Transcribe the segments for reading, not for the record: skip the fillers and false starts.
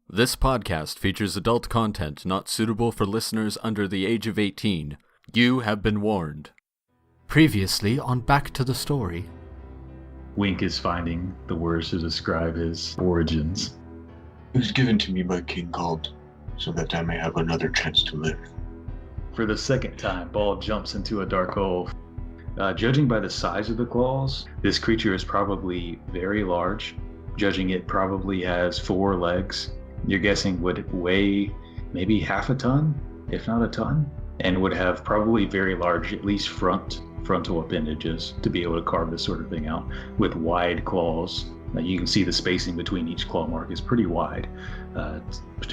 This podcast features adult content not suitable for listeners under the age of 18. You have been warned. Previously on Back to the Story. Wink is finding the words to describe his origins. It was given to me by King Called, so that I may have another chance to live. For the second time, Ball jumps into a dark hole. Judging by the size of the claws, this creature is probably very large. Judging it probably has 4 legs. You're guessing would weigh maybe half a ton, if not a ton, and would have probably very large, at least frontal appendages to be able to carve this sort of thing out with wide claws. Now you can see the spacing between each claw mark is pretty wide,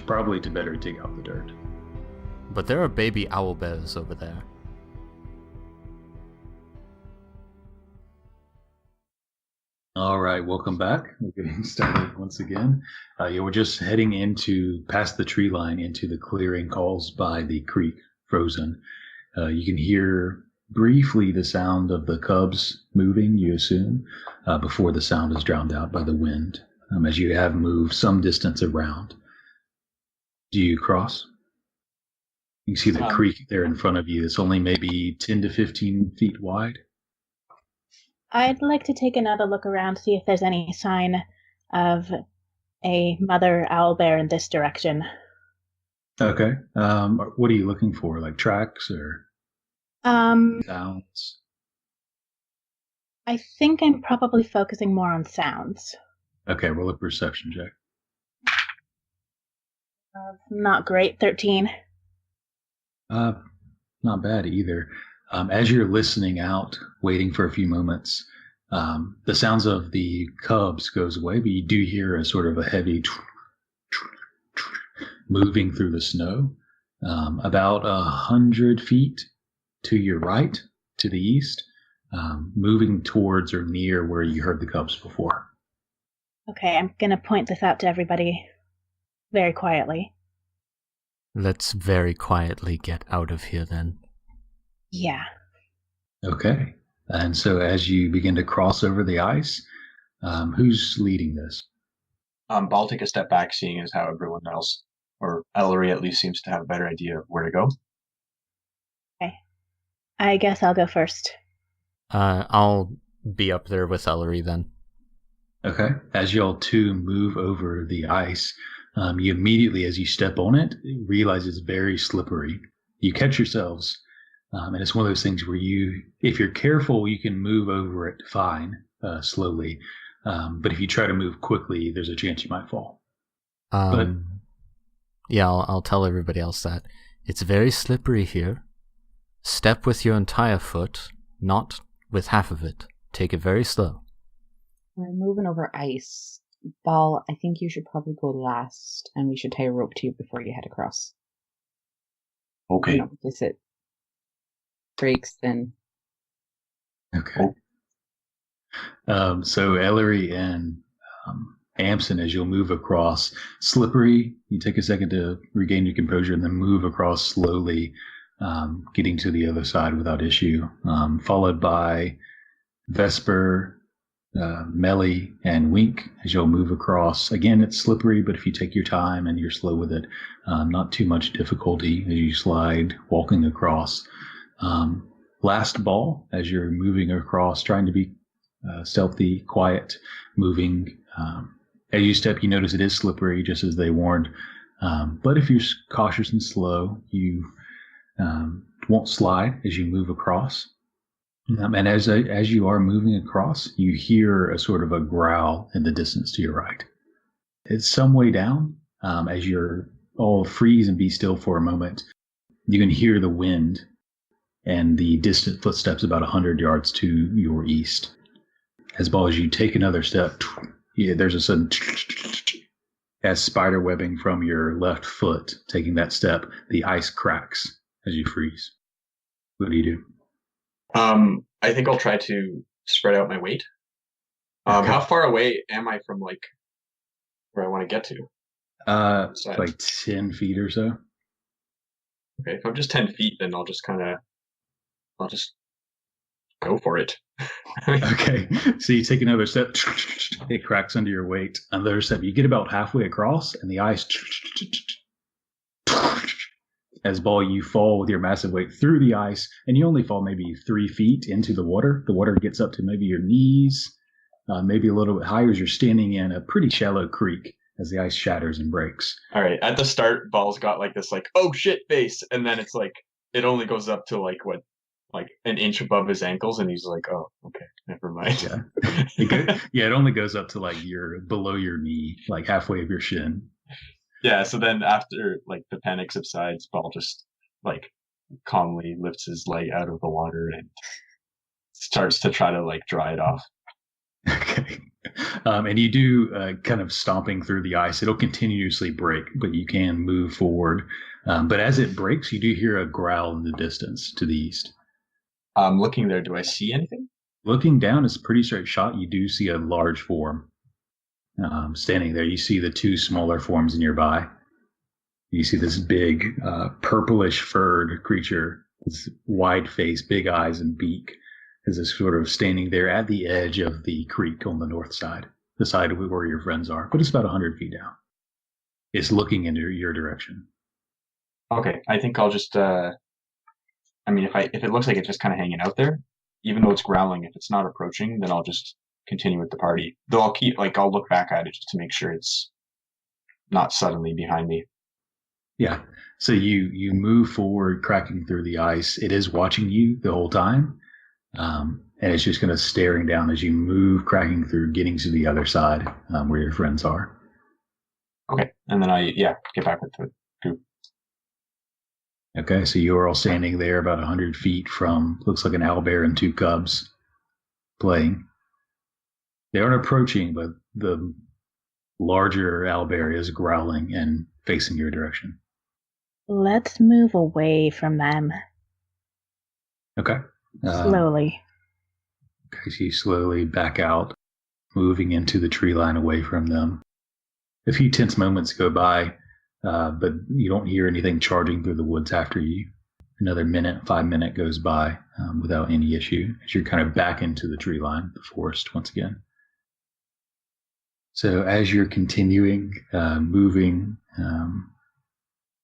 probably to better dig out the dirt. But there are baby owl bears over there. All right, welcome back. We're getting started once again. We're just heading past the tree line into the clearing caused by the creek, frozen. You can hear briefly the sound of the cubs moving, you assume, before the sound is drowned out by the wind, as you have moved some distance around. Do you cross? You can see the creek there in front of you. It's only maybe 10 to 15 feet wide. I'd like to take another look around, see if there's any sign of a mother owlbear in this direction. Okay. What are you looking for? Like tracks or sounds? I think I'm probably focusing more on sounds. Okay, roll a perception check. Not great, 13. Not bad either. As you're listening out, waiting for a few moments, the sounds of the cubs goes away, but you do hear a sort of a heavy moving through the snow, about 100 feet to your right, to the east, moving towards or near where you heard the cubs before. Okay, I'm going to point this out to everybody very quietly. Let's very quietly get out of here then. Yeah. Okay. And so as you begin to cross over the ice, who's leading this? I'll take a step back, seeing as how everyone else, or Ellery at least, seems to have a better idea of where to go. Okay. I guess I'll go first. I'll be up there with Ellery then. Okay. As y'all two move over the ice, you immediately, as you step on it, realize it's very slippery. You catch yourselves. And it's one of those things where if you're careful, you can move over it fine, slowly. But if you try to move quickly, there's a chance you might fall. Yeah, I'll tell everybody else that. It's very slippery here. Step with your entire foot, not with half of it. Take it very slow. We're moving over ice. Ball, I think you should probably go last, and we should tie a rope to you before you head across. Okay. If it breaks, then... Okay. So Ellery and Amson, as you'll move across, slippery, you take a second to regain your composure and then move across slowly, getting to the other side without issue, followed by Vesper, Melly, and Wink as you'll move across. Again, it's slippery, but if you take your time and you're slow with it, not too much difficulty as you slide, walking across. Last Ball, as you're moving across, trying to be stealthy, quiet, moving. As you step, you notice it is slippery, just as they warned. But if you're cautious and slow, you won't slide as you move across. And as you are moving across, you hear a sort of a growl in the distance to your right. It's some way down. As you're all freeze and be still for a moment, you can hear the wind and the distant footsteps about 100 yards to your east. As you take another step, there's a sudden as spider webbing from your left foot. Taking that step, the ice cracks as you freeze. What do you do? I think I'll try to spread out my weight. Okay. How far away am I from, like, where I want to get to? Like 10 feet or so. Okay, if I'm just 10 feet, then I'll just go for it. Okay, so you take another step. It cracks under your weight. Another step. You get about halfway across, and the ice. As Ball, you fall with your massive weight through the ice, and you only fall maybe 3 feet into the water. The water gets up to maybe your knees, maybe a little bit higher as you're standing in a pretty shallow creek as the ice shatters and breaks. All right. At the start, Ball's got like this, like, oh shit face, and then it's like it only goes up to like what, like an inch above his ankles, and he's like, oh, okay, never mind. Yeah, it only goes up to like below your knee, like halfway of your shin. Yeah, so then after like the panic subsides, Ball just like calmly lifts his leg out of the water and starts to try to like dry it off. Okay. And you do kind of stomping through the ice. It'll continuously break, but you can move forward. But as it breaks, you do hear a growl in the distance to the east. Looking there, do I see anything? Looking down, it's a pretty straight shot. You do see a large form. Standing there, you see the 2 smaller forms nearby. You see this big, purplish furred creature, with wide face, big eyes, and beak, is this sort of standing there at the edge of the creek on the north side, the side where your friends are, but it's about 100 feet down. It's looking into your direction. Okay, I think I'll just. I mean, if it looks like it's just kind of hanging out there, even though it's growling, if it's not approaching, then I'll just continue with the party. Though I'll look back at it just to make sure it's not suddenly behind me. Yeah. So you move forward, cracking through the ice. It is watching you the whole time. And it's just kind of staring down as you move, cracking through, getting to the other side where your friends are. Okay. And then I get back with the group. Okay. So you're all standing there about 100 feet from, looks like an owlbear and 2 cubs playing. They aren't approaching, but the larger owlbear is growling and facing your direction. Let's move away from them. Okay. Slowly. Okay, so you slowly back out, moving into the tree line away from them. A few tense moments go by, but you don't hear anything charging through the woods after you. Another 5 minutes goes by without any issue as you're kind of back into the tree line, the forest once again. So as you're continuing, moving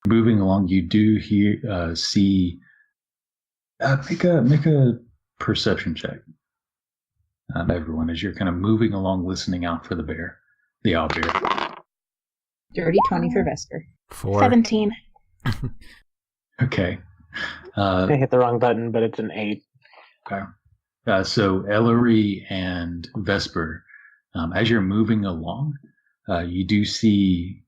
along, you do see. Make a perception check, everyone, as you're kind of moving along, listening out for the owl bear. Dirty 20 for Vesper. 4. 17. Okay. I hit the wrong button, but it's an 8. Okay. So Ellery and Vesper, as you're moving along, you do see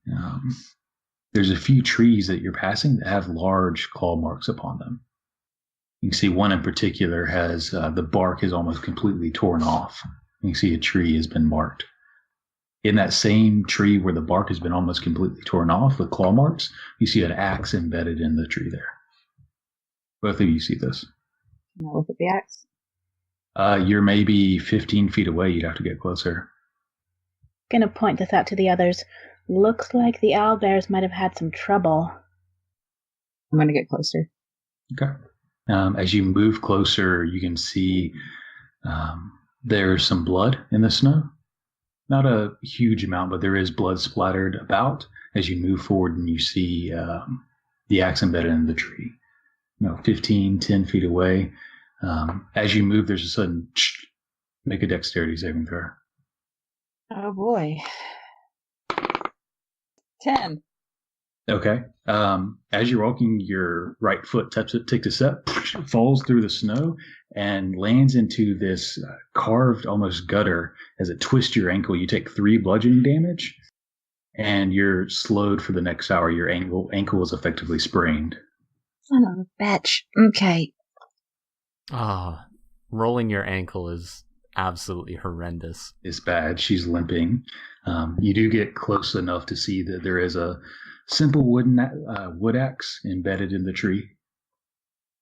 there's a few trees that you're passing that have large claw marks upon them. You can see one in particular has the bark is almost completely torn off. You can see a tree has been marked. In that same tree where the bark has been almost completely torn off with claw marks, you see an axe embedded in the tree there. Both of you see this. Can I look at the axe? You're maybe 15 feet away. You'd have to get closer. Gonna point this out to the others. Looks like the owlbears might have had some trouble. I'm gonna get closer. Okay. As you move closer, you can see there's some blood in the snow. Not a huge amount, but there is blood splattered about as you move forward, and you see the axe embedded in the tree. 10 feet away. As you move, there's a sudden make a dexterity saving throw. Oh boy. 10. Okay. As you're walking, your right foot takes a step, falls through the snow, and lands into this carved almost gutter. As it twists your ankle, you take 3 bludgeoning damage, and you're slowed for the next hour. Your ankle is effectively sprained. Son of a bitch. Okay. Rolling your ankle is absolutely horrendous. It's bad. She's limping. You do get close enough to see that there is a simple wood axe embedded in the tree.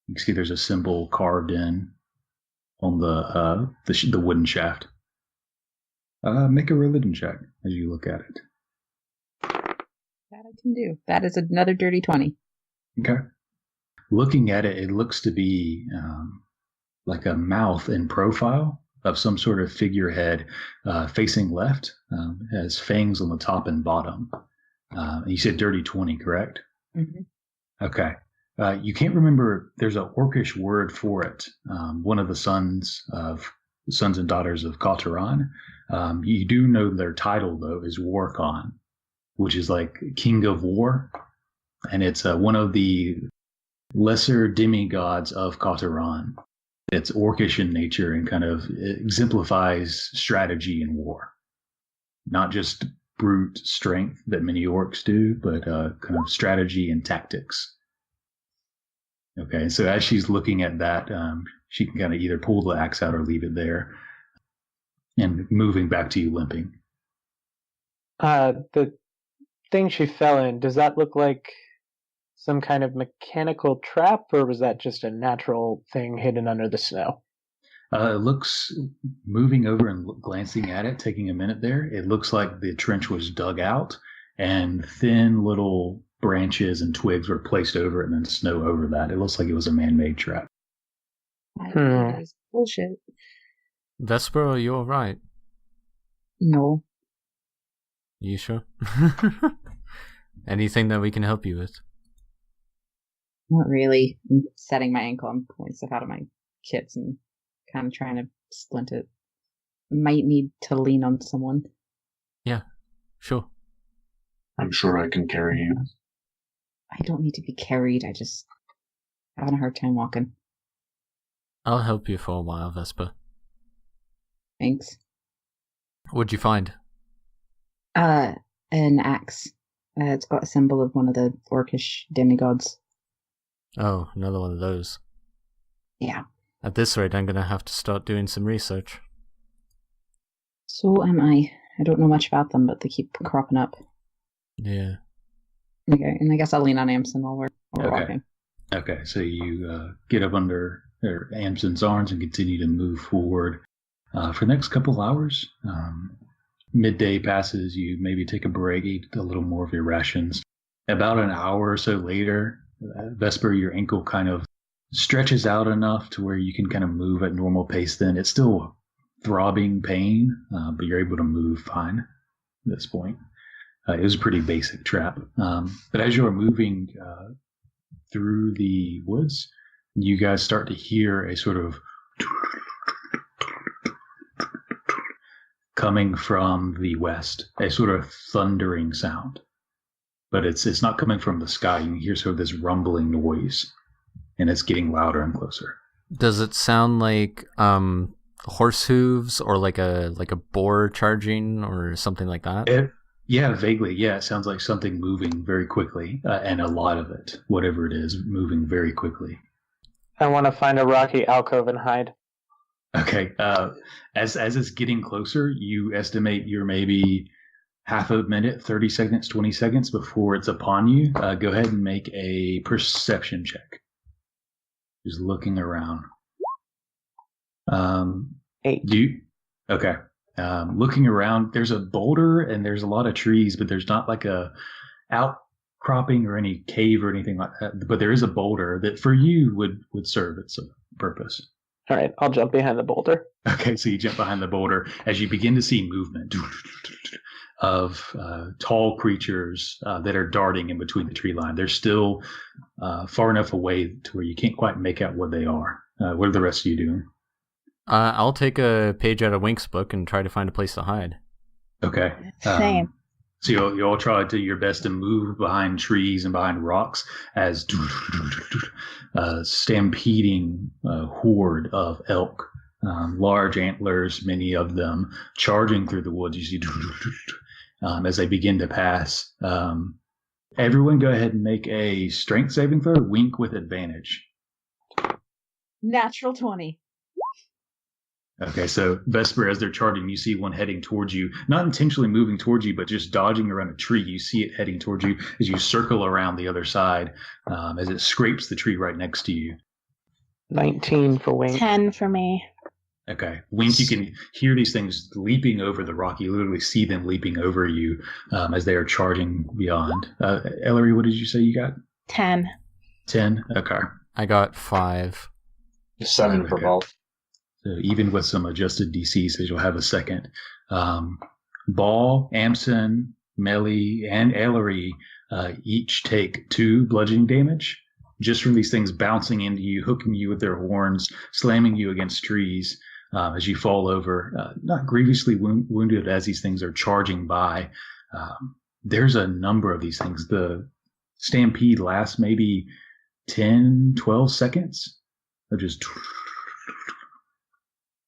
You can see there's a symbol carved in on the wooden shaft. Make a religion check as you look at it. That I can do. That is another dirty 20. Okay. Looking at it, it looks to be like a mouth in profile of some sort of figurehead facing left. Has fangs on the top and bottom. You said dirty 20, correct? Mm-hmm. Okay. You can't remember. There's an orcish word for it. One of the sons and daughters of Kataran. You do know their title though is Warkon, which is like King of War, and it's one of the lesser demigods of Kataran. It's orcish in nature and kind of exemplifies strategy in war, not just brute strength that many orcs do, but kind of strategy and tactics. Okay, so as she's looking at that, she can kind of either pull the axe out or leave it there, and moving back to you limping. The thing she fell in, does that look like some kind of mechanical trap, or was that just a natural thing hidden under the snow? It looks, moving over and glancing at it, taking a minute there, it looks like the trench was dug out and thin little branches and twigs were placed over it and then snow over that. It looks like it was a man-made trap. That's bullshit. Vesper, are you alright? No. You sure? Anything that we can help you with? Not really. I'm setting my ankle. I'm pulling stuff out of my kits and kind of trying to splint it. Might need to lean on someone. Yeah, sure. I'm sure I can carry you. I don't need to be carried. I just having a hard time walking. I'll help you for a while, Vesper. Thanks. What'd you find? An axe. It's got a symbol of one of the orcish demigods. Oh, another one of those. Yeah. At this rate, I'm gonna have to start doing some research. So am I. I don't know much about them, but they keep cropping up. Yeah. Okay, and I guess I'll lean on Amson while we're walking. Okay, so you get up under Amson's arms and continue to move forward. For the next couple hours, midday passes, you maybe take a break, eat a little more of your rations. About an hour or so later, Vesper, your ankle kind of stretches out enough to where you can kind of move at normal pace then. It's still throbbing pain, but you're able to move fine at this point. It was a pretty basic trap. But as you're moving through the woods, you guys start to hear a sort of coming from the west, a sort of thundering sound. But it's not coming from the sky. You can hear sort of this rumbling noise, and it's getting louder and closer. Does it sound like horse hooves or like a boar charging or something like that? Yeah, vaguely. Yeah, it sounds like something moving very quickly, and a lot of it, whatever it is, moving very quickly. I want to find a rocky alcove and hide. Okay. As it's getting closer, you estimate you're maybe half a minute, 30 seconds, 20 seconds before it's upon you. Go ahead and make a perception check. Just looking around. 8. Okay. Looking around, there's a boulder and there's a lot of trees, but there's not like a outcropping or any cave or anything like that. But there is a boulder that for you would serve its purpose. All right, I'll jump behind the boulder. Okay, so you jump behind the boulder as you begin to see movement of tall creatures that are darting in between the tree line. They're still far enough away to where you can't quite make out what they are. What are the rest of you doing? I'll take a page out of Wink's book and try to find a place to hide. Okay. Same. So you all try to do your best to move behind trees and behind rocks as stampeding horde of elk, large antlers, many of them charging through the woods. You see as they begin to pass. Everyone go ahead and make a strength saving throw. Wink with advantage. Natural 20. Okay, so Vesper, as they're charging, you see one heading towards you, not intentionally moving towards you, but just dodging around a tree. You see it heading towards you as you circle around the other side, as it scrapes the tree right next to you. 19 for Wink. 10 for me. Okay. Wink, you can hear these things leaping over the rock. You literally see them leaping over you as they are charging beyond. Ellery, what did you say you got? 10. 10? Okay. I got 5. Just 7 for Okay. both. So even with some adjusted DCs, as you'll have a second. Ball, Amson, Melly, and Ellery each take 2 bludgeoning damage just from these things bouncing into you, hooking you with their horns, slamming you against trees as you fall over. Not grievously wounded as these things are charging by. There's a number of these things. The stampede lasts maybe 10, 12 seconds of just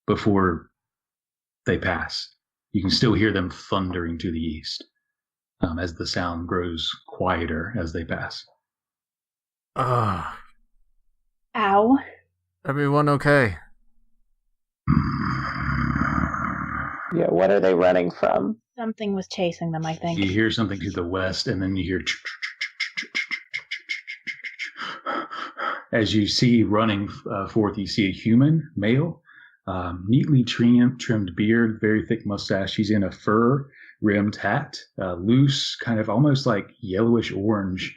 before they pass. You can still hear them thundering to the east as the sound grows quieter as they pass. Ah, Ow. everyone okay? Yeah, what are they running from? Something was chasing them, I think. You hear something to the west, and then you hear as you see running forth, you see a human, male, neatly trimmed beard, very thick mustache. He's in a fur-rimmed hat, loose, kind of almost like yellowish-orange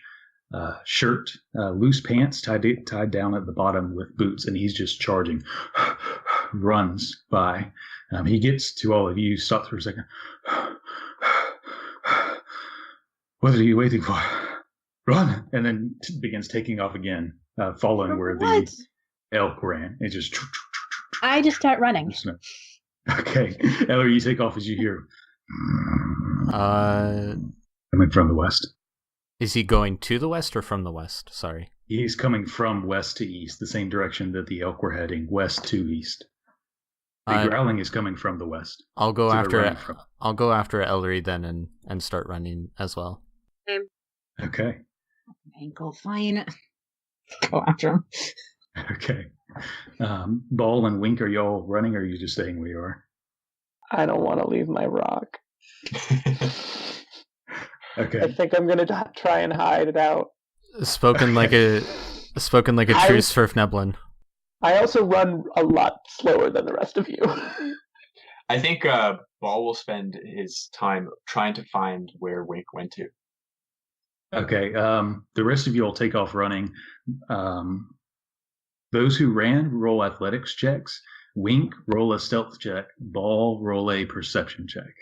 shirt, loose pants tied down at the bottom with boots, and he's just charging, runs by. He gets to all of you, stops for a second. What are you waiting for? Run! And then begins taking off again, following where What? the elk ran. It just... I just start running. Okay. Ellery, you take off as you hear. Coming from the west. Is he going to the west or from the west? Sorry. He's coming from west to east, the same direction that the elk were heading, west to east. The growling is coming from the west. I'll go So after they're it. running from- I'll go after Ellery then and start running as well. Okay. Ankle, fine. Go after him. Okay. Ball and Wink, are y'all running, or are you just staying where you are? I don't want to leave my rock. Okay. I think I'm going to try and hide it out. Spoken like a true Svirfneblin. I also run a lot slower than the rest of you. I think Ball will spend his time trying to find where Wink went to. Okay. The rest of you will take off running. Those who ran, roll athletics checks. Wink, roll a stealth check. Ball, roll a perception check.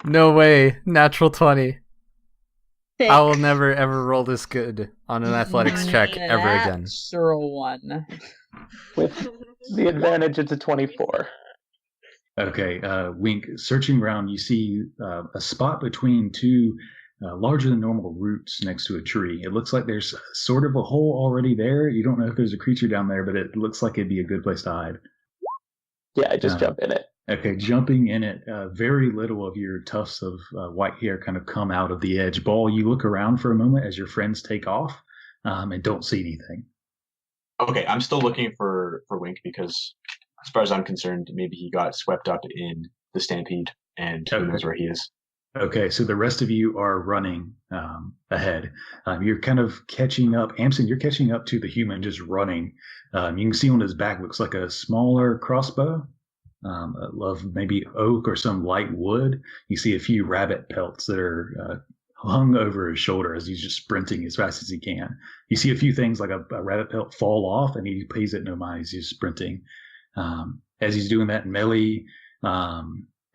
No way. Natural 20. Sick. I will never ever roll this good on an athletics check ever again. Natural 1. With the advantage, it's a 24. Okay, Wink, searching around, you see a spot between 2 larger than normal roots next to a tree. It looks like there's sort of a hole already there. You don't know if there's a creature down there, but it looks like it'd be a good place to hide. Yeah, I just jump in it. Okay, jumping in it, very little of your tufts of white hair kind of come out of the edge. Ball, you look around for a moment as your friends take off and don't see anything. Okay, I'm still looking for Wink because, as far as I'm concerned, maybe he got swept up in the stampede and who knows where he is. Okay, so the rest of you are running ahead. You're kind of catching up. Amson, you're catching up to the human just running. You can see on his back looks like a smaller crossbow of maybe oak or some light wood. You see a few rabbit pelts that are hung over his shoulder as he's just sprinting as fast as he can. You see a few things like a rabbit pelt fall off, and he pays it no mind. He's just sprinting. As he's doing that, Melly,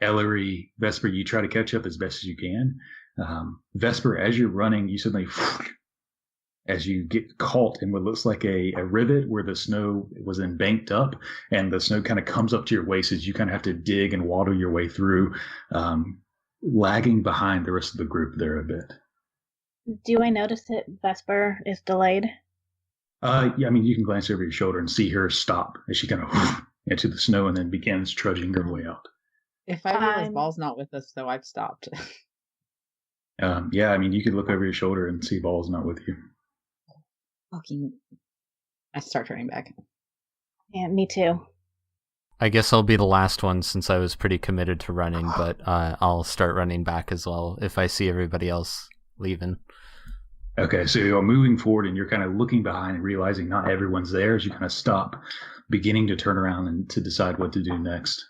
Ellery, Vesper, you try to catch up as best as you can. Vesper, as you're running, you suddenly, as you get caught in what looks like a rivet where the snow was embanked up, and the snow kind of comes up to your waist as you kind of have to dig and waddle your way through, lagging behind the rest of the group there a bit. Do I notice that Vesper is delayed? Yeah, I mean, you can glance over your shoulder and see her stop as she kind of into the snow and then begins trudging her way out. If I realize Ball's not with us, though, I've stopped. Yeah, I mean, you could look over your shoulder and see Ball's not with you. Fucking. I start turning back. Yeah, me too. I guess I'll be the last one since I was pretty committed to running, but I'll start running back as well if I see everybody else leaving. Okay, so you're moving forward and you're kind of looking behind and realizing not everyone's there as you kind of stop, beginning to turn around and to decide what to do next.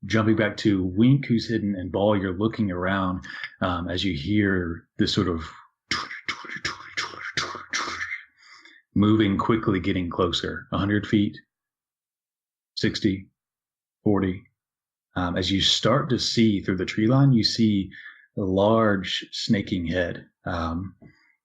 Jumping back to Wink, who's hidden, and Ball, you're looking around as you hear this sort of moving quickly, getting closer. 100 feet, 60, 40. As you start to see through the tree line, you see a large snaking head.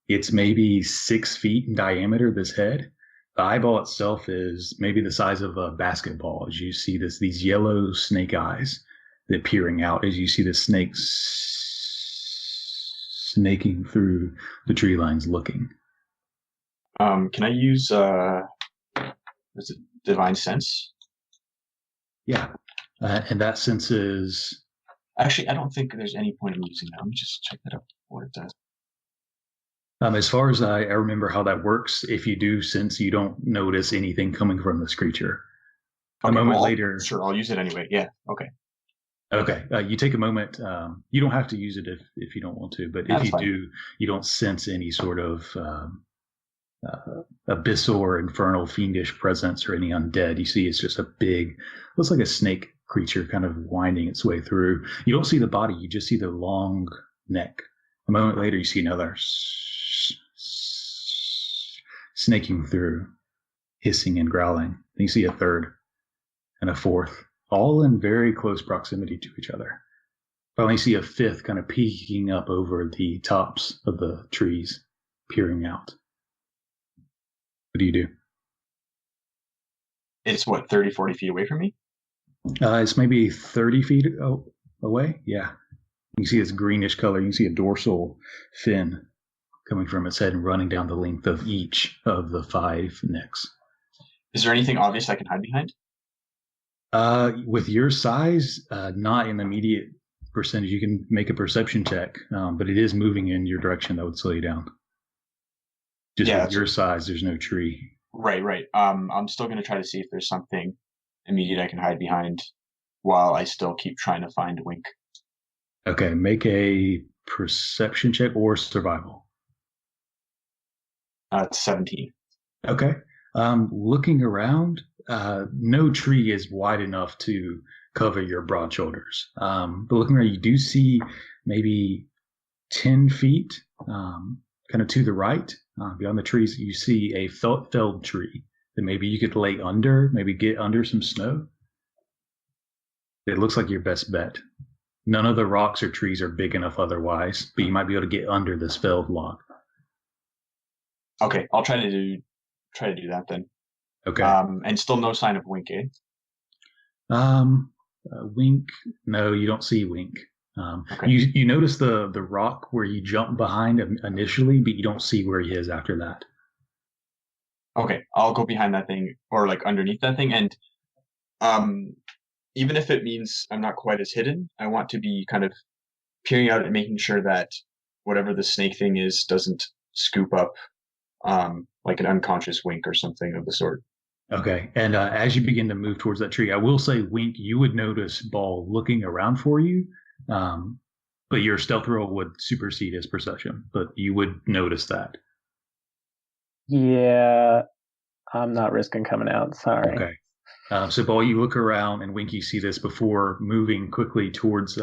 It's maybe 6 feet in diameter, this head. The eyeball itself is maybe the size of a basketball. As you see these yellow snake eyes that peering out as you see the snakes snaking through the tree lines looking. Can I use is it divine sense? Yeah. And that sense is... Actually, I don't think there's any point in using that. Let me just check that out, what it does. As far as I remember how that works, if you do sense, you don't notice anything coming from this creature. Okay, a moment later... Sure, I'll use it anyway. Yeah, okay. Okay, you take a moment. You don't have to use it if you don't want to, but if you do, you don't sense any sort of abyssal or infernal fiendish presence or any undead. You see it's just a big, looks like a snake creature kind of winding its way through. You don't see the body, you just see the long neck. A moment later, you see another snaking through, hissing and growling. And you see a third and a fourth, all in very close proximity to each other. Finally, you see a fifth kind of peeking up over the tops of the trees, peering out. What do you do? It's what, 30, 40 feet away from me? It's maybe 30 feet away. Yeah. You see this greenish color. You can see a dorsal fin coming from its head and running down the length of each of the 5 necks. Is there anything obvious I can hide behind? With your size, not in immediate percentage. You can make a perception check, but it is moving in your direction that would slow you down. Just with your size, there's no tree. Right. I'm still going to try to see if there's something immediate I can hide behind while I still keep trying to find Wink. Okay, make a perception check or survival. It's 17. Okay. Looking around, no tree is wide enough to cover your broad shoulders. But looking around, you do see maybe 10 feet, kind of to the right, beyond the trees, you see a felled tree that maybe you could lay under, maybe get under some snow. It looks like your best bet. None of the rocks or trees are big enough otherwise, but you might be able to get under this felled log. Okay, I'll try to do that then. Okay. And still no sign of Wink, eh? Wink. No, you don't see Wink. Okay. You notice the rock where you jumped behind him initially, but you don't see where he is after that. Okay, I'll go behind that thing or like underneath that thing, and even if it means I'm not quite as hidden, I want to be kind of peering out and making sure that whatever the snake thing is doesn't scoop up like an unconscious Wink or something of the sort. Okay, and as you begin to move towards that tree, I will say, Wink, you would notice Ball looking around for you, but your stealth roll would supersede his perception, but you would notice that. Yeah, I'm not risking coming out, sorry. Okay. So, Ball, you look around, and Wink, you see this before moving quickly towards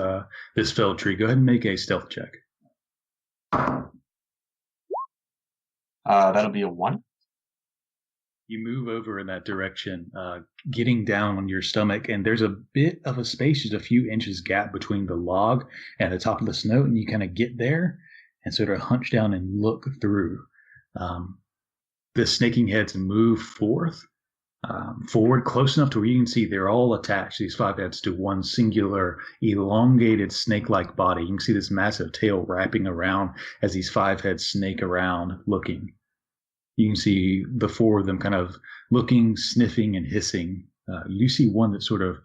this felled tree. Go ahead and make a stealth check. That'll be a 1. You move over in that direction, getting down on your stomach, and there's a bit of a space, just a few inches gap between the log and the top of the snow, and you kind of get there and sort of hunch down and look through. The snaking heads move forward close enough to where you can see they're all attached, these 5 heads, to one singular elongated snake-like body. You can see this massive tail wrapping around as these 5 heads snake around looking. You can see the 4 of them kind of looking, sniffing, and hissing. You see one that's sort of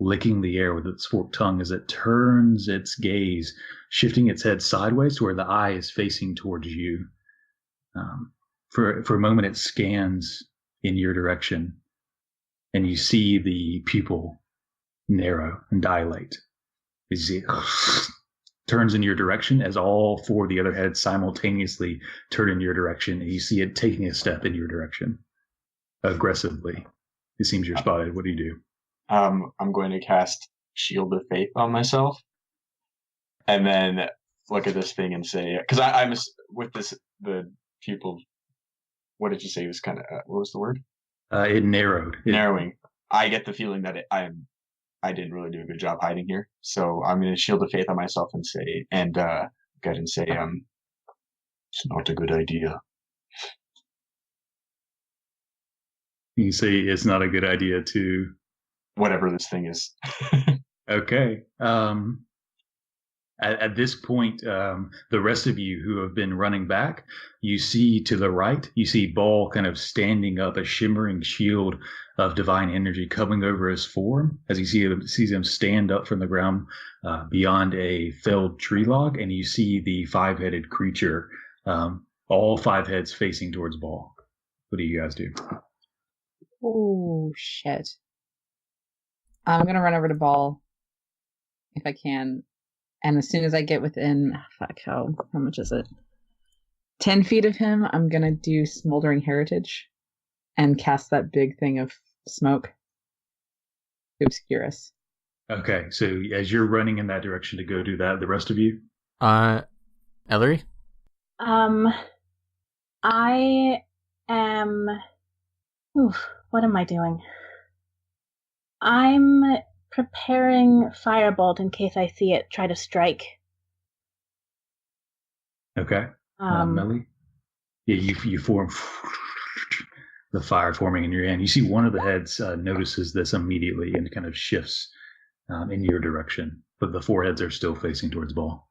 licking the air with its forked tongue as it turns its gaze, shifting its head sideways to where the eye is facing towards you. For a moment, it scans in your direction, and you see the pupil narrow and dilate. You see it turns in your direction as all 4 of the other heads simultaneously turn in your direction, and you see it taking a step in your direction aggressively. It seems you're spotted. What do you do? I'm going to cast Shield of Faith on myself, and then look at this thing and say, because I'm with this, the pupil what did you say? It was kind of what was the word? It narrowed. Narrowing. I get the feeling that I didn't really do a good job hiding here, so I'm going to shield of faith on myself and say it's not a good idea. You say it's not a good idea to whatever this thing is. Okay. At this point, the rest of you who have been running back, you see to the right, you see Ball kind of standing up, a shimmering shield of divine energy coming over his form as he sees him stand up from the ground beyond a felled tree log, and you see the five-headed creature, all five heads facing towards Ball. What do you guys do? Oh, shit. I'm going to run over to Ball if I can. And as soon as I get within, how much is it? 10 feet of him, I'm going to do Smoldering Heritage and cast that big thing of smoke to obscure us. Okay, so as you're running in that direction to go do that, the rest of you? Ellery? I am... what am I doing? I'm preparing Firebolt in case I see it try to strike. Okay. Melly? Yeah, you form the fire forming in your hand. You see one of the heads notices this immediately and kind of shifts in your direction, but the four heads are still facing towards Ball.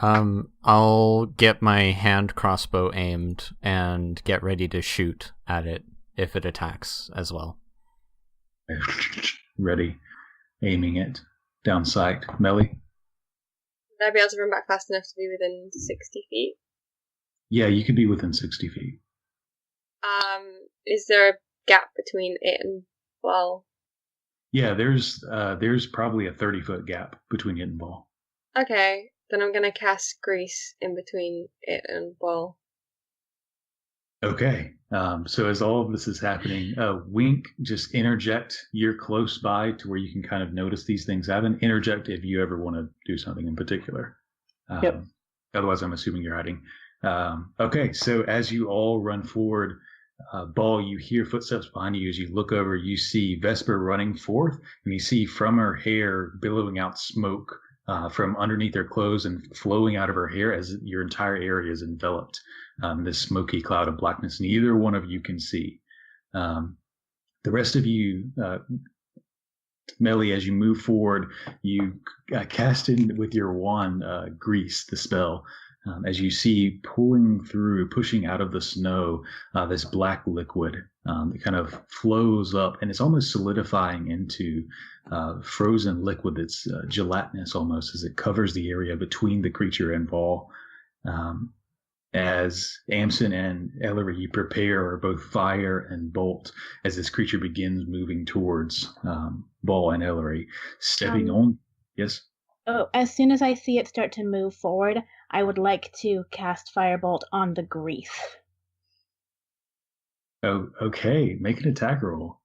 I'll get my hand crossbow aimed and get ready to shoot at it if it attacks as well. Ready, aiming it down sight. Melly? Would I be able to run back fast enough to be within 60 feet? Yeah, you could be within 60 feet. Is there a gap between it and Ball? Yeah, there's probably a 30-foot gap between it and Ball. Okay, then I'm going to cast Grease in between it and Ball. Okay, so as all of this is happening, Wink, just interject. You're close by to where you can kind of notice these things happen. Interject if you ever want to do something in particular. Yep. Otherwise, I'm assuming you're hiding. Okay, so as you all run forward, Ball, you hear footsteps behind you. As you look over, you see Vesper running forth, and you see from her hair billowing out smoke from underneath her clothes and flowing out of her hair as your entire area is enveloped. This smoky cloud of blackness neither one of you can see. The rest of you, Melly, as you move forward, you cast in with your wand Grease, the spell, as you see pushing out of the snow, this black liquid that kind of flows up, and it's almost solidifying into frozen liquid that's gelatinous almost as it covers the area between the creature and Ball. As Amson and Ellery, you prepare both fire and bolt as this creature begins moving towards Ball and Ellery. Stepping on. Yes? Oh, as soon as I see it start to move forward, I would like to cast Firebolt on the Grease. Oh, okay. Make an attack roll.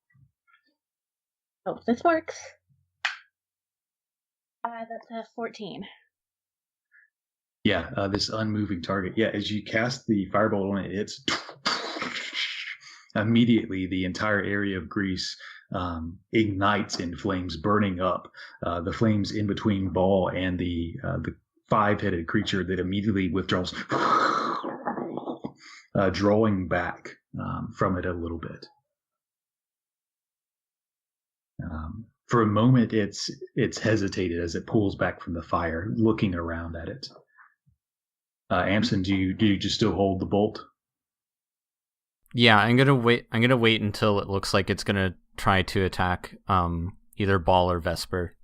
Hope this works. That's a 14. Yeah, this unmoving target. Yeah, as you cast the firebolt on it, it's immediately the entire area of Grease ignites in flames, burning up. The flames in between Ball and the five-headed creature that immediately withdraws, drawing back from it a little bit. For a moment, it's hesitated as it pulls back from the fire, looking around at it. Amson, do you just still hold the bolt? Yeah, I'm gonna wait until it looks like it's gonna try to attack either Ball or Vesper.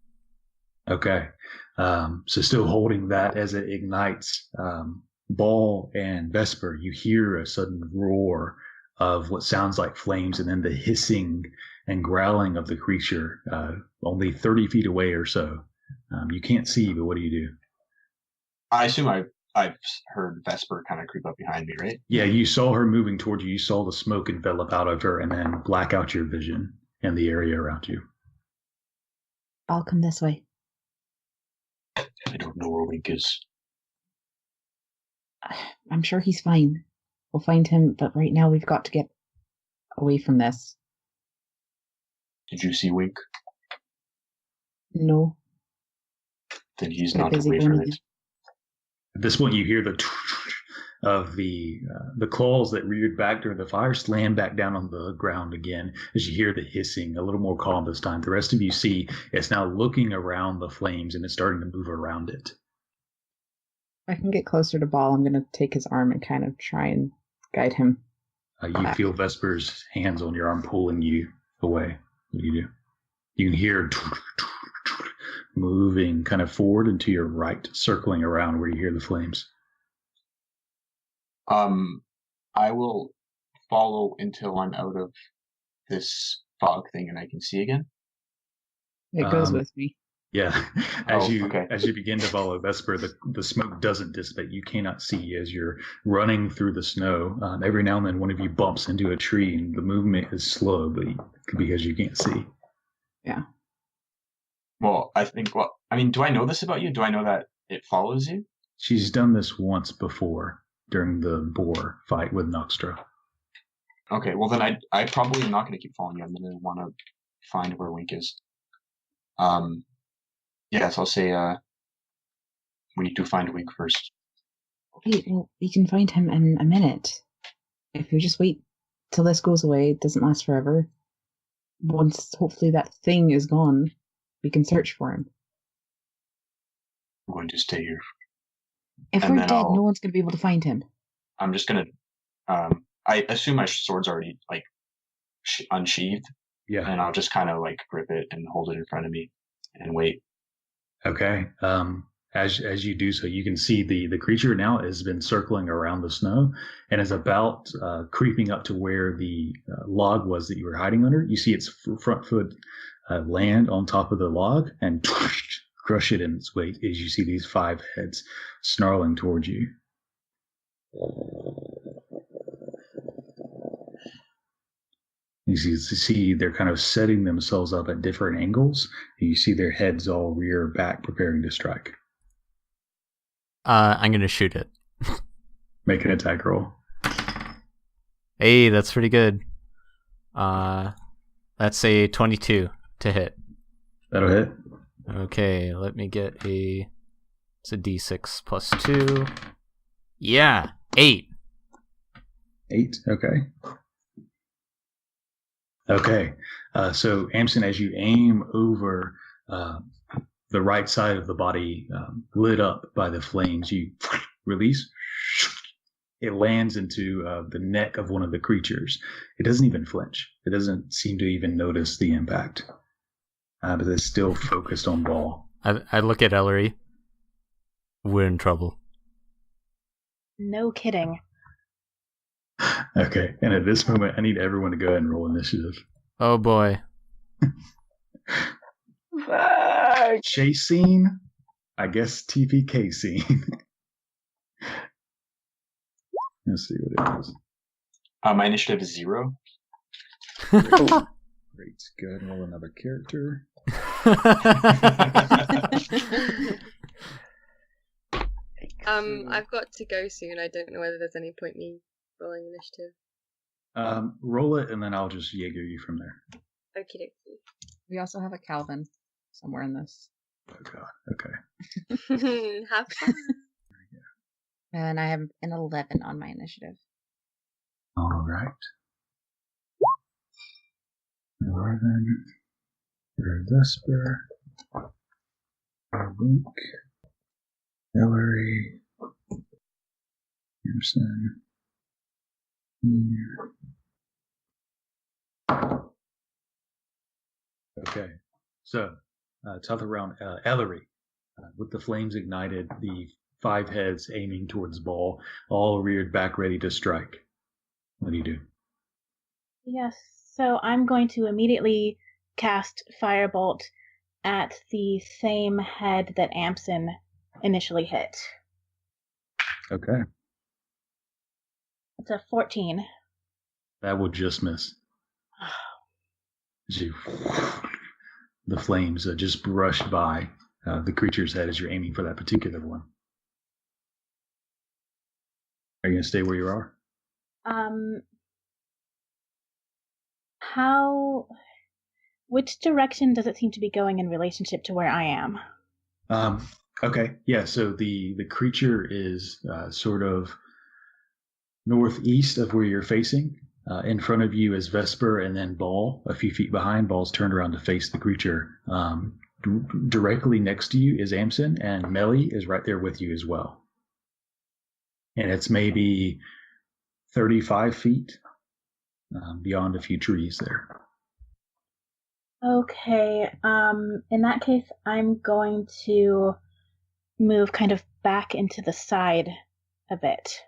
Okay. So still holding that as it ignites, Ball and Vesper, you hear a sudden roar of what sounds like flames, and then the hissing and growling of the creature only 30 feet away or so. You can't see, but what do you do? I assume I've heard Vesper kind of creep up behind me, right? Yeah, you saw her moving towards you. You saw the smoke envelop out of her and then black out your vision and the area around you. I'll come this way. I don't know where Wink is. I'm sure he's fine. We'll find him, but right now we've got to get away from this. Did you see Wink? No. Then he's Too not busy away going from in. it. At this point, you hear the of the claws that reared back during the fire slam back down on the ground again as you hear the hissing, a little more calm this time. The rest of you see it's now looking around the flames and it's starting to move around it. If I can get closer to Ball, I'm going to take his arm and kind of try and guide him. You feel Vesper's hands on your arm pulling you away. What do? You can hear moving kind of forward and to your right, circling around where you hear the flames. I will follow until I'm out of this fog thing and I can see again. It goes with me. Yeah, as you begin to follow Vesper, the smoke doesn't dissipate. You cannot see as you're running through the snow. Every now and then, one of you bumps into a tree, and the movement is slow, but because you can't see. Yeah. Well, do I know this about you? Do I know that it follows you? She's done this once before during the boar fight with Noxtra. Okay, well then I probably am not going to keep following you. I'm going to want to find where Wink is. Yes, I'll say we need to find Wink first. Okay, well, we can find him in a minute. If we just wait till this goes away, it doesn't last forever. Once, hopefully, that thing is gone, we can search for him. I'm going to stay here. If And we're then dead, no one's going to be able to find him. I'm just going to... I assume my sword's already, unsheathed. Yeah. And I'll just kind of, grip it and hold it in front of me and wait. Okay. As you do so, you can see the creature now has been circling around the snow and is about creeping up to where the log was that you were hiding under. You see its front foot land on top of the log and crush it in its weight as you see these 5 heads snarling towards you. You see they're kind of setting themselves up at different angles. You see their heads all rear back, preparing to strike. I'm going to shoot it. Make an attack roll. Hey, that's pretty good. That's a 22 to hit. That'll hit. Okay, let me get it's a d6 plus 2. Yeah, 8. 8, okay. Okay, so Amson, as you aim over the right side of the body, lit up by the flames, you release. It lands into the neck of one of the creatures. It doesn't even flinch. It doesn't seem to even notice the impact, but it's still focused on Ball. I look at Ellery. We're in trouble. No kidding. Okay, and at this moment, I need everyone to go ahead and roll initiative. Oh boy. Chase scene? I guess TPK scene. Let's see what it is. My initiative is 0. Great. Go ahead and roll another character. I've got to go soon. I don't know whether there's any point me rolling initiative. Roll it, and then I'll just Jagger you from there. Okie dokie. We also have a Kalvyn somewhere in this. Oh god. Okay. Have fun. And I have an 11 on my initiative. All right. 11. For Vesper. For Wink. Ellery. Emerson. Here. Okay. So, top of the round, Ellery. With the flames ignited, the 5 heads aiming towards Ball, all reared back ready to strike. What do you do? Yes, so I'm going to immediately cast Firebolt at the same head that Amson initially hit. Okay. It's a 14. That will just miss. As the flames just brush by the creature's head as you're aiming for that particular one. Are you going to stay where you are? Which direction does it seem to be going in relationship to where I am? Okay, yeah, so the creature is sort of northeast of where you're facing. In front of you is Vesper, and then Ball, a few feet behind. Ball's turned around to face the creature. Directly next to you is Amson, and Melly is right there with you as well. And it's maybe 35 feet beyond a few trees there. Okay, in that case, I'm going to move kind of back into the side a bit.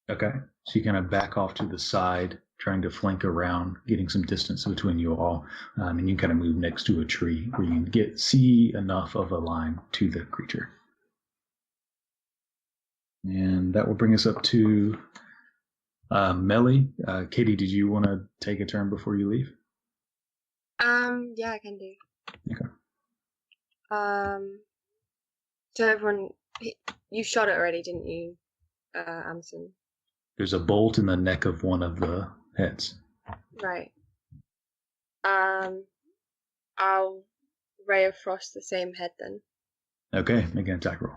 Okay, so you kind of back off to the side, trying to flank around, getting some distance between you all, and you kind of move next to a tree where you can see enough of a line to the creature. And that will bring us up to Melly. Katie, did you want to take a turn before you leave? Yeah, I can do. Okay. So everyone, you shot it already, didn't you, Amson? There's a bolt in the neck of one of the heads. Right. I'll Ray of Frost the same head then. Okay, make an attack roll.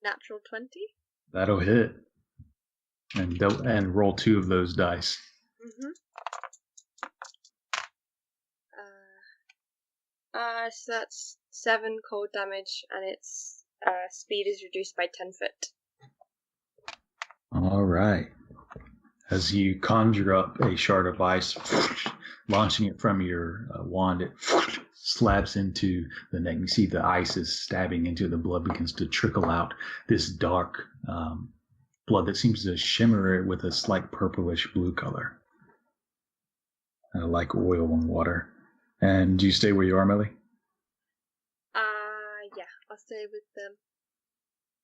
Natural 20? That'll hit. And roll 2 of those dice. Mm-hmm. So that's 7 cold damage, and its speed is reduced by 10 foot. All right. As you conjure up a shard of ice, launching it from your wand, it slabs into the neck. You see the ice is stabbing into the blood, begins to trickle out this dark blood that seems to shimmer with a slight purplish blue color, like oil and water. And do you stay where you are, Melly? Yeah, I'll stay with them.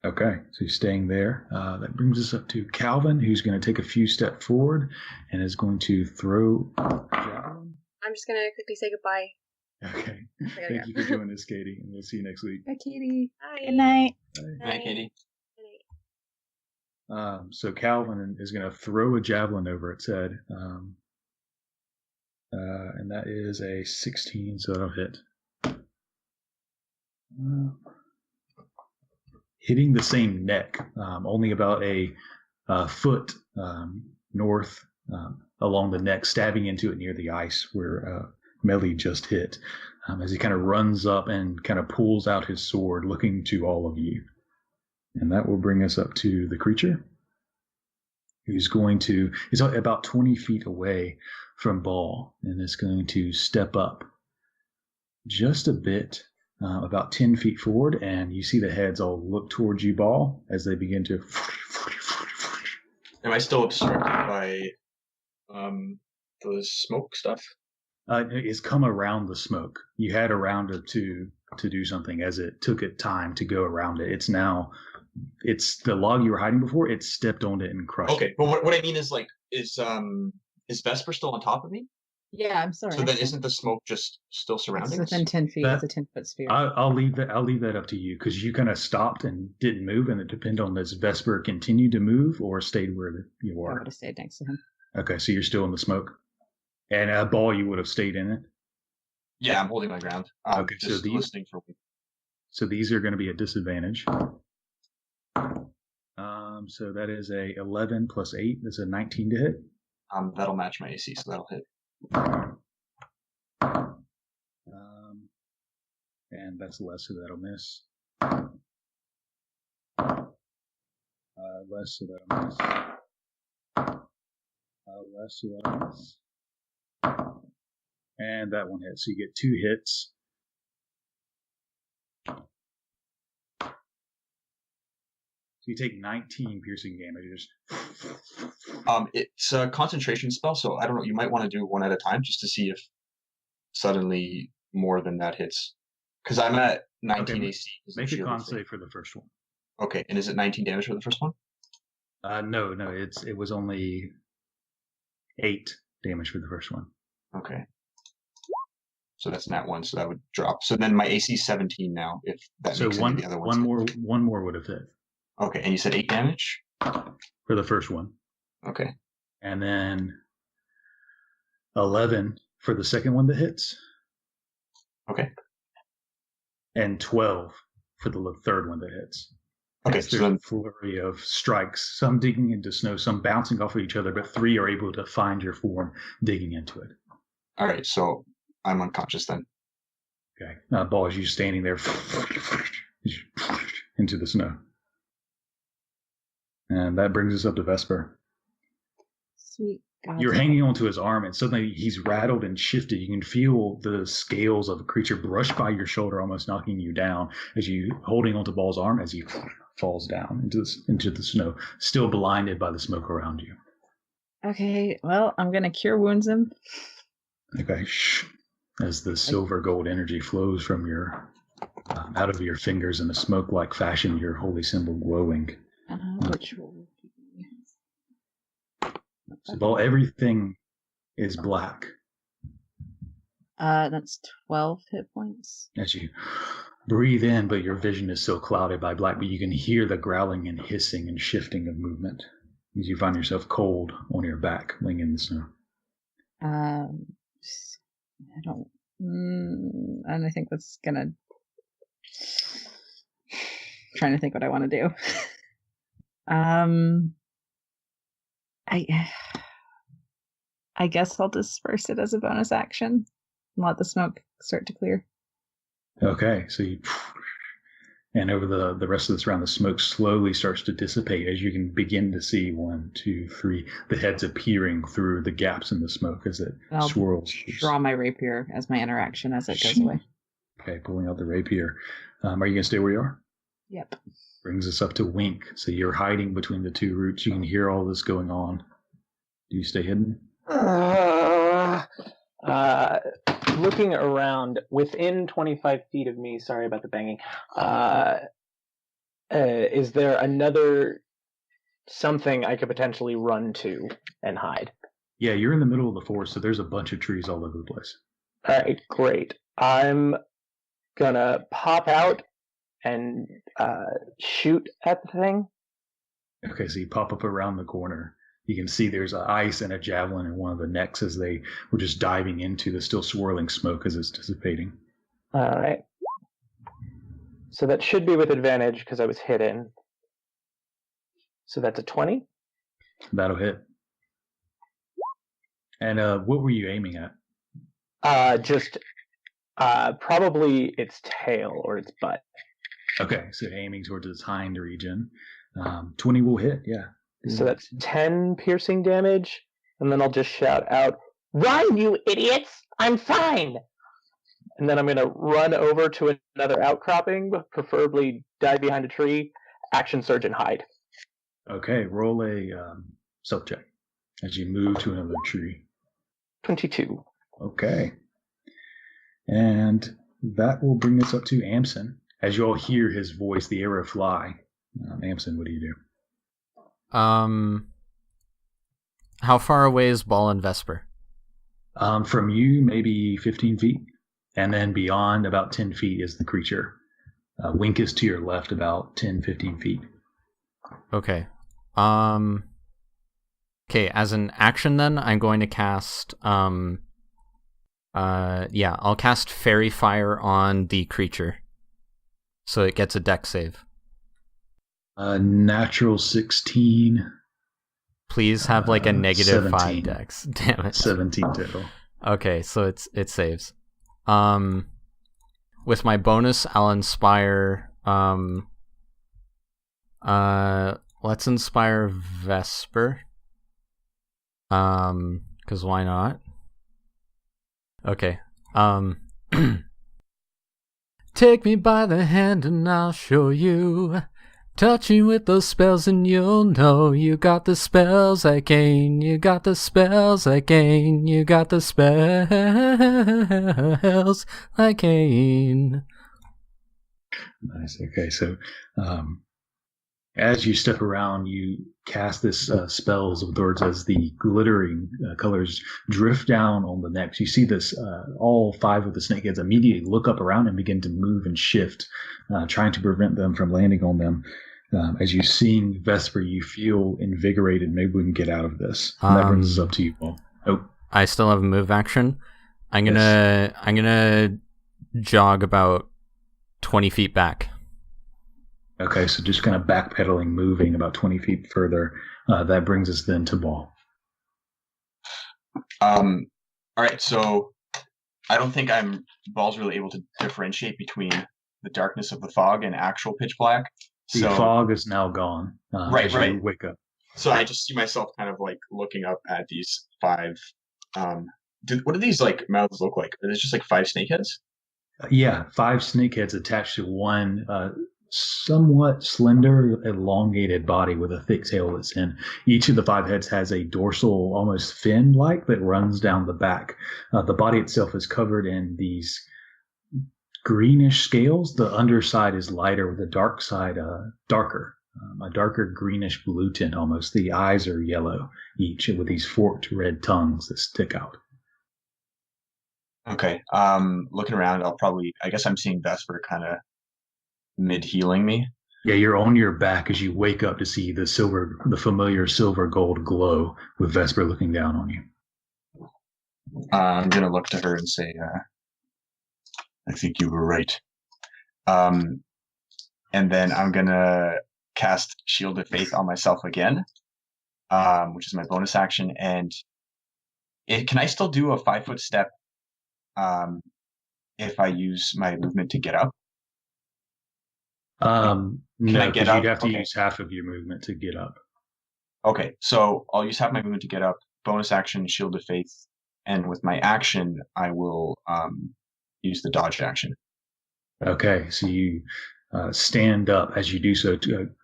Okay, so you're staying there. That brings us up to Kalvyn, who's going to take a few steps forward and is going to throw a javelin. I'm just going to quickly say goodbye. Okay. Thank you for joining us, Katie, and we'll see you next week. Bye, Katie. Bye. Good night. Good night, Katie. Good night. So Kalvyn is going to throw a javelin over its head, and that is a 16, so that'll hit. Hitting the same neck, only about a foot north along the neck, stabbing into it near the ice where Melly just hit, as he kind of runs up and kind of pulls out his sword, looking to all of you. And that will bring us up to the creature, who's is about 20 feet away from Ball, and is going to step up just a bit, about 10 feet forward, and you see the heads all look towards you, Ball, as they begin to... Am I still obstructed by the smoke stuff? It's come around the smoke. You had a round or two to do something, as it took it time to go around it. It's the log you were hiding before, it stepped on it and crushed it. Okay, but what I mean is, like, is Vesper still on top of me? Yeah, I'm sorry. So then isn't the smoke just still surrounding It's us? within 10 feet. It's a 10-foot sphere. I'll leave that up to you, because you kind of stopped and didn't move, and it depends on does Vesper continue to move or stayed where you I are. would have stayed next to him. Okay, so you're still in the smoke, and Ball, you would have stayed in it. Yeah, I'm holding my ground. Okay, so just listening for me. So these are going to be a disadvantage. So that is a 11 plus 8. That's a 19 to hit. That'll match my AC, so that'll hit. And that's less, so that'll miss. Less, so that'll miss. Less, so that'll miss. And that one hits. So you get 2 hits. So you take 19 piercing damages. It's a concentration spell, so I don't know. You might want to do one at a time just to see if suddenly more than that hits. Because I'm at 19 Okay, AC. Make a con save for the first one. Okay, and is it 19 damage for the first one? No, it was only 8 damage for the first one. Okay. So that's nat 1, so that would drop. So then my AC is 17 now, if that So makes any of the other ones. one more would have hit. Okay, and you said 8 damage? for the first one. Okay. And then 11 for the second one that hits. Okay. And 12 for the third one that hits. Okay, Yes, so there's then a flurry of strikes, some digging into snow, some bouncing off of each other, but 3 are able to find your form digging into it. all right, so I'm unconscious then. Okay. Now, Ball, as you standing there into the snow. And that brings us up to Vesper. Sweet God. You're hanging onto his arm, and suddenly he's rattled and shifted. You can feel the scales of the creature brush by your shoulder, almost knocking you down as you holding onto Ball's arm as he falls down into the snow, still blinded by the smoke around you. Okay, well, I'm gonna cure wounds him. Okay, shh. As the silver gold energy flows from your out of your fingers in a smoke-like fashion, your holy symbol glowing. Which will be... So, Ball, everything is black. That's 12 hit points. As you breathe in, but your vision is still clouded by black, but you can hear the growling and hissing and shifting of movement as you find yourself cold on your back, laying in the snow. I don't... and I think that's gonna... trying to think what I want to do. I guess I'll disperse it as a bonus action and let the smoke start to clear. Okay, so you... And over the rest of this round, the smoke slowly starts to dissipate as you can begin to see 1, 2, 3, the heads appearing through the gaps in the smoke as it swirls. Draw my rapier as my interaction as it goes away. Okay, pulling out the rapier. Are you going to stay where you are? Yep. Brings us up to Wink. So you're hiding between the 2 roots. You can hear all this going on. Do you stay hidden? Looking around within 25 feet of me, sorry about the banging, is there another something I could potentially run to and hide? Yeah, you're in the middle of the forest, so there's a bunch of trees all over the place. All right, great. I'm gonna pop out and shoot at the thing. Okay, so you pop up around the corner. You can see there's an ice and a javelin in one of the necks as they were just diving into the still swirling smoke as it's dissipating. All right. So that should be with advantage because I was hidden. So that's a 20. That'll hit. And what were you aiming at? Just probably its tail or its butt. Okay, so aiming towards its hind region. 20 will hit, yeah. So that's 10 piercing damage, and then I'll just shout out, "Run, you idiots! I'm fine!" And then I'm going to run over to another outcropping, preferably dive behind a tree, action surge, and hide. Okay, roll a stealth check as you move to another tree. 22. Okay. And that will bring us up to Amson. As you all hear his voice, the arrow fly. Amson, what do you do? How far away is Ball and Vesper? From you, maybe 15 feet. And then beyond, about 10 feet is the creature. Wink is to your left, about 10, 15 feet. Okay. Okay, as an action then, I'm going to cast, I'll cast Fairy Fire on the creature. So it gets a dex save. Natural 16. Please have like a negative 5 17. dex. Damn it. 17 total. Okay, so it saves. With my bonus, I'll inspire. Let's inspire Vesper. 'Cause why not? Okay. Take me by the hand and I'll show you. Touch me with those spells and you'll know you got the spells again. You got the spells again. You got the spells again. Nice. Okay, so as you step around, you cast this spells of words as the glittering colors drift down on the necks. You see this, all 5 of the snakeheads immediately look up around and begin to move and shift, trying to prevent them from landing on them. As you sing Vesper, you feel invigorated. Maybe we can get out of this. And that brings us up to you, Paul. Oh, I still have a move action. I'm gonna jog about 20 feet back. Okay, so just kind of backpedaling, moving about 20 feet further. That brings us then to Ball. All right, so I don't think Ball's really able to differentiate between the darkness of the fog and actual pitch black. The fog is now gone. Right. You wake up. So I just see myself kind of like looking up at these 5. What do these like mouths look like? Are these just like 5 snakeheads? Yeah, 5 snakeheads attached to one somewhat slender, elongated body with a thick tail that's in. Each of the 5 heads has a dorsal, almost fin-like, that runs down the back. The body itself is covered in these greenish scales. The underside is lighter, with the dark side darker. A darker greenish blue tint almost. The eyes are yellow, each with these forked red tongues that stick out. Okay. Looking around, I guess I'm seeing Vesper kind of mid-healing me. Yeah, you're on your back as you wake up to see the familiar silver gold glow with Vesper looking down on you. I'm going to look to her and say, I think you were right. And then I'm going to cast Shield of Faith on myself again, which is my bonus action. And can I still do a 5-foot step if I use my movement to get up? No, I get up? You'd have to use half of your movement to get up. Okay, so I'll use half my movement to get up, bonus action, Shield of Faith, and with my action, I will use the dodge action. Okay, so you stand up. As you do so,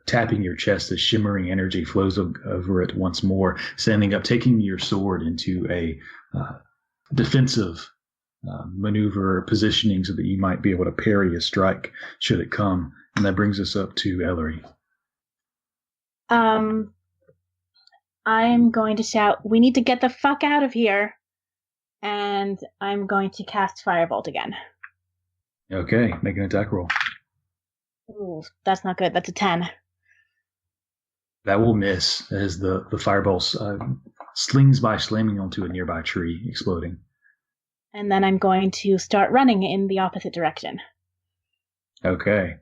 tapping your chest, the shimmering energy flows over it once more. Standing up, taking your sword into a defensive maneuver positioning so that you might be able to parry a strike should it come. And that brings us up to Ellery. I'm going to shout, "We need to get the fuck out of here!" And I'm going to cast Firebolt again. Okay, make an attack roll. Ooh, that's not good. That's a 10. That will miss as the fireball slings by, slamming onto a nearby tree, exploding. And then I'm going to start running in the opposite direction. Okay.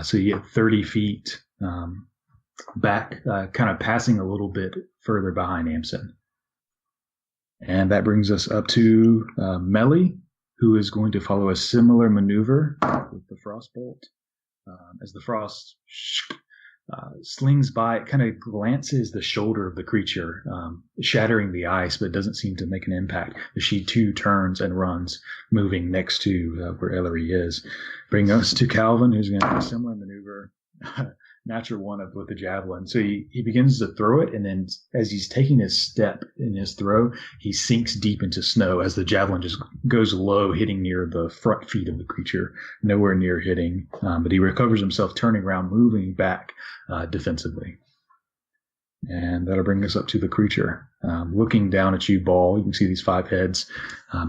So you get 30 feet back, kind of passing a little bit further behind Amson. And that brings us up to Melly, who is going to follow a similar maneuver with the Frostbolt. As the frost slings by, it kind of glances the shoulder of the creature, shattering the ice, but doesn't seem to make an impact. She too turns and runs, moving next to where Ellery is. Bring us to Kalvyn, who's going to do a similar maneuver. Natural one with the javelin. So he begins to throw it, and then as he's taking his step in his throw, he sinks deep into snow as the javelin just goes low, hitting near the front feet of the creature, nowhere near hitting. But he recovers himself, turning around, moving back defensively. And that'll bring us up to the creature. Looking down at you, Ball, you can see these 5 heads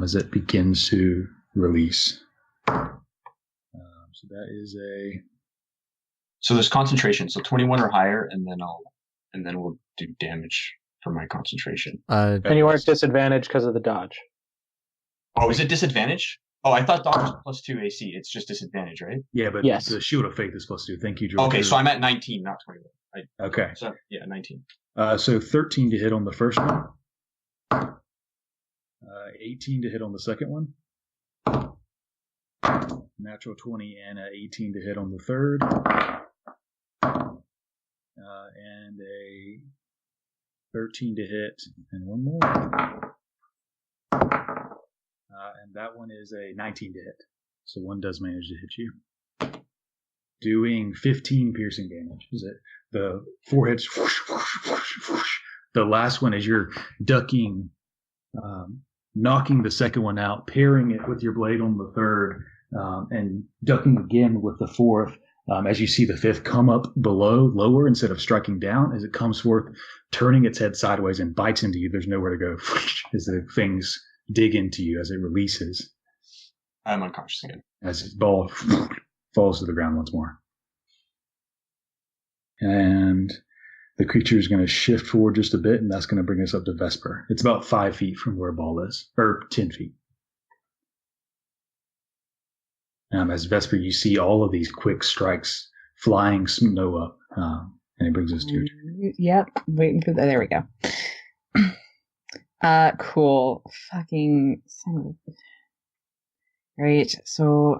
as it begins to release. So that is a... So there's concentration. So 21 or higher, and then we'll do damage for my concentration. And you aren't disadvantaged because of the dodge. Oh, is it disadvantage? Oh, I thought dodge was +2 AC. It's just disadvantage, right? Yeah, but yes. The Shield of Faith is +2. Thank you, George. Okay, so I'm at 19, not 21. Okay. So yeah, 19. So 13 to hit on the first one. 18 to hit on the second one. Natural 20 and 18 to hit on the third. And a 13 to hit, and one more. And that one is a 19 to hit. So one does manage to hit you. Doing 15 piercing damage. Is it the forehead's whoosh, whoosh, whoosh, whoosh. The last one as you're ducking, knocking the second one out, parrying it with your blade on the third, and ducking again with the fourth. As you see the fifth come up lower instead of striking down, as it comes forth, turning its head sideways and bites into you. There's nowhere to go as the things dig into you as it releases. I'm unconscious again. As its ball falls to the ground once more. And the creature is going to shift forward just a bit, and that's going to bring us up to Vesper. It's about 5 feet from where Ball is, or 10 feet. As Vesper, you see all of these quick strikes flying snow up, and it brings us to your turn. Yep, waiting for that. There we go. Cool. Fucking. Right, so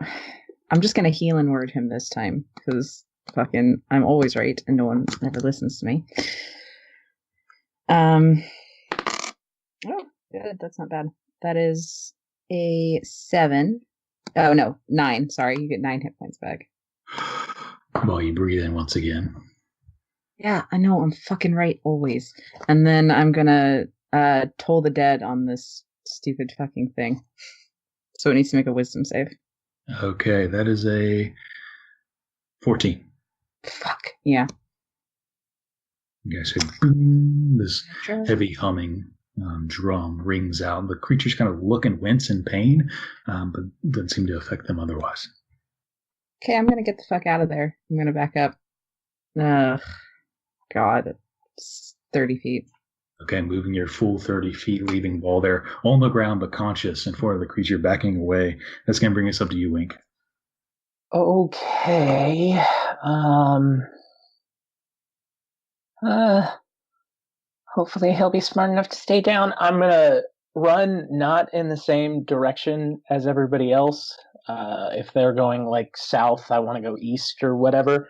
I'm just gonna heal and word him this time, because fucking I'm always right and no one ever listens to me. Oh, good, that's not bad. That is a 7. Oh no, 9. Sorry, you get 9 hit points back. While you breathe in once again. Yeah, I know, I'm fucking right always. And then I'm gonna toll the dead on this stupid fucking thing. So it needs to make a wisdom save. Okay, that is a 14. Fuck, yeah. Okay, so boom, this heavy humming drum rings out. The creatures kind of look and wince in pain, but doesn't seem to affect them otherwise. Okay, I'm gonna get the fuck out of there. I'm gonna back up. God, it's 30 feet. Okay, moving your full 30 feet, leaving Ball there on the ground but conscious in front of the creature backing away. That's going to bring us up to you, Wink. Okay. Hopefully he'll be smart enough to stay down. I'm going to run not in the same direction as everybody else. If they're going like south, I want to go east or whatever.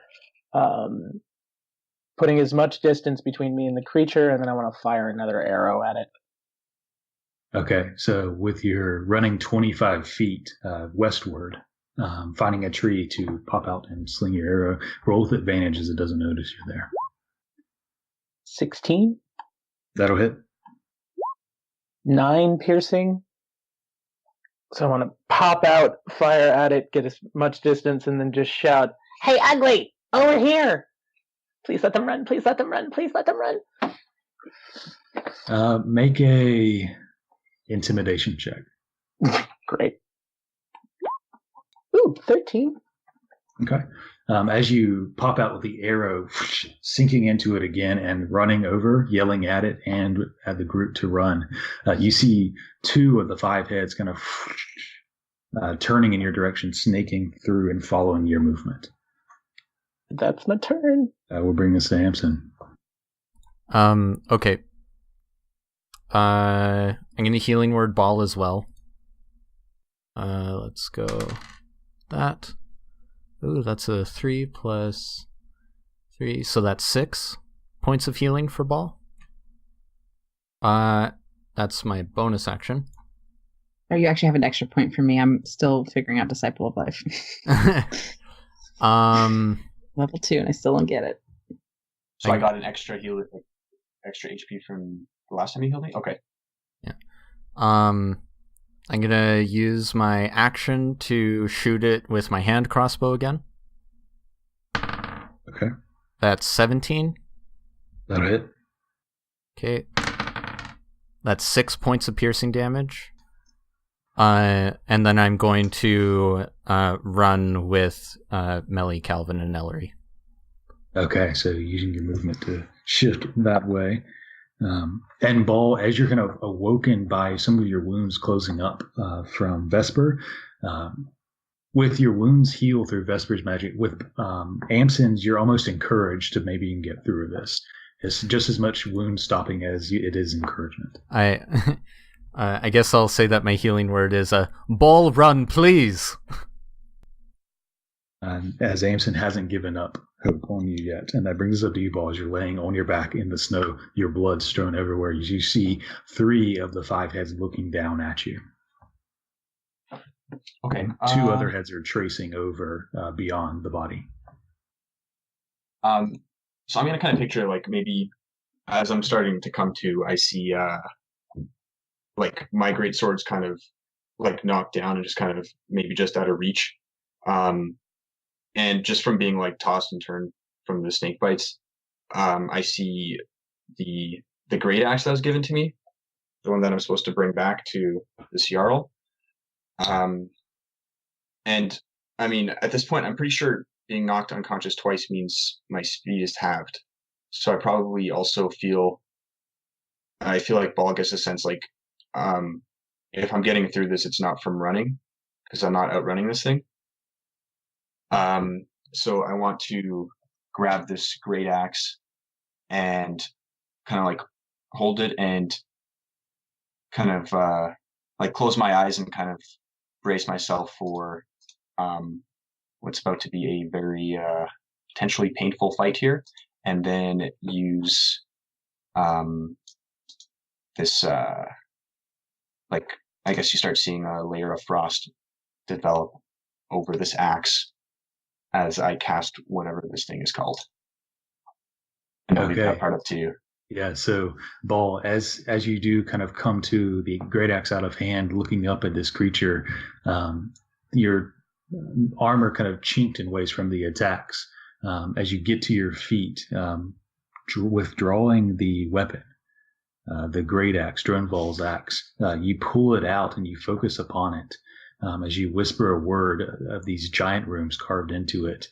Putting as much distance between me and the creature, and then I want to fire another arrow at it. Okay, so with your running 25 feet westward, finding a tree to pop out and sling your arrow, roll with advantage as it doesn't notice you're there. 16? That'll hit. 9 piercing. So I want to pop out, fire at it, get as much distance, and then just shout, "Hey, ugly! Over here! Please let them run, please let them run, please let them run." Make a intimidation check. Great. Ooh, 13. Okay. As you pop out with the arrow, sinking into it again and running over, yelling at it and at the group to run, you see 2 of the 5 heads kind of turning in your direction, snaking through and following your movement. That's my turn. We'll bring this to Amson. Okay. I'm gonna healing word Ball as well. Let's go that. Ooh, that's a 3 plus 3, so that's 6 points of healing for Ball. That's my bonus action. Or you actually have an extra point for me. I'm still figuring out Disciple of Life. Level 2, and I still don't get it. So I got an extra heal, extra HP from the last time you healed me? Okay. Yeah. I'm gonna use my action to shoot it with my hand crossbow again. Okay. That's 17. That'll hit. Okay. That's 6 points of piercing damage. And then I'm going to run with Melly, Kalvyn, and Ellery. Okay, so using your movement to shift that way. And Ball, as you're kind of awoken by some of your wounds closing up from Vesper, with your wounds healed through Vesper's magic, with Amson's, you're almost encouraged to maybe you can get through this. It's just as much wound stopping as it is encouragement. I guess I'll say that my healing word is Ball, run, please. As Amson hasn't given up hope on you yet, and that brings us up to you, Ball, as you're laying on your back in the snow, your blood strewn everywhere. You see 3 of the 5 heads looking down at you. Okay. 2 other heads are tracing over beyond the body. So I'm gonna kind of picture, like, maybe as I'm starting to come to, I see like my great sword's kind of like knocked down and just kind of maybe just out of reach. And just from being like tossed and turned from the snake bites, I see the great axe that was given to me, the one that I'm supposed to bring back to this Jarl. And I mean, at this point, I'm pretty sure being knocked unconscious twice means my speed is halved. So I probably also feel like Ball gets a sense like if I'm getting through this, it's not from running because I'm not outrunning this thing. So I want to grab this great axe and kind of like hold it and kind of like close my eyes and kind of brace myself for what's about to be a very potentially painful fight here, and then use this like I guess you start seeing a layer of frost develop over this axe as I cast whatever this thing is called. And I'll leave that part up to you. Yeah, so Ball, as you do kind of come to the great axe out of hand, looking up at this creature, your armor kind of chinked in ways from the attacks. As you get to your feet, withdrawing the weapon, the great axe, Dronval's axe, you pull it out and you focus upon it. As you whisper a word of these giant runes carved into it,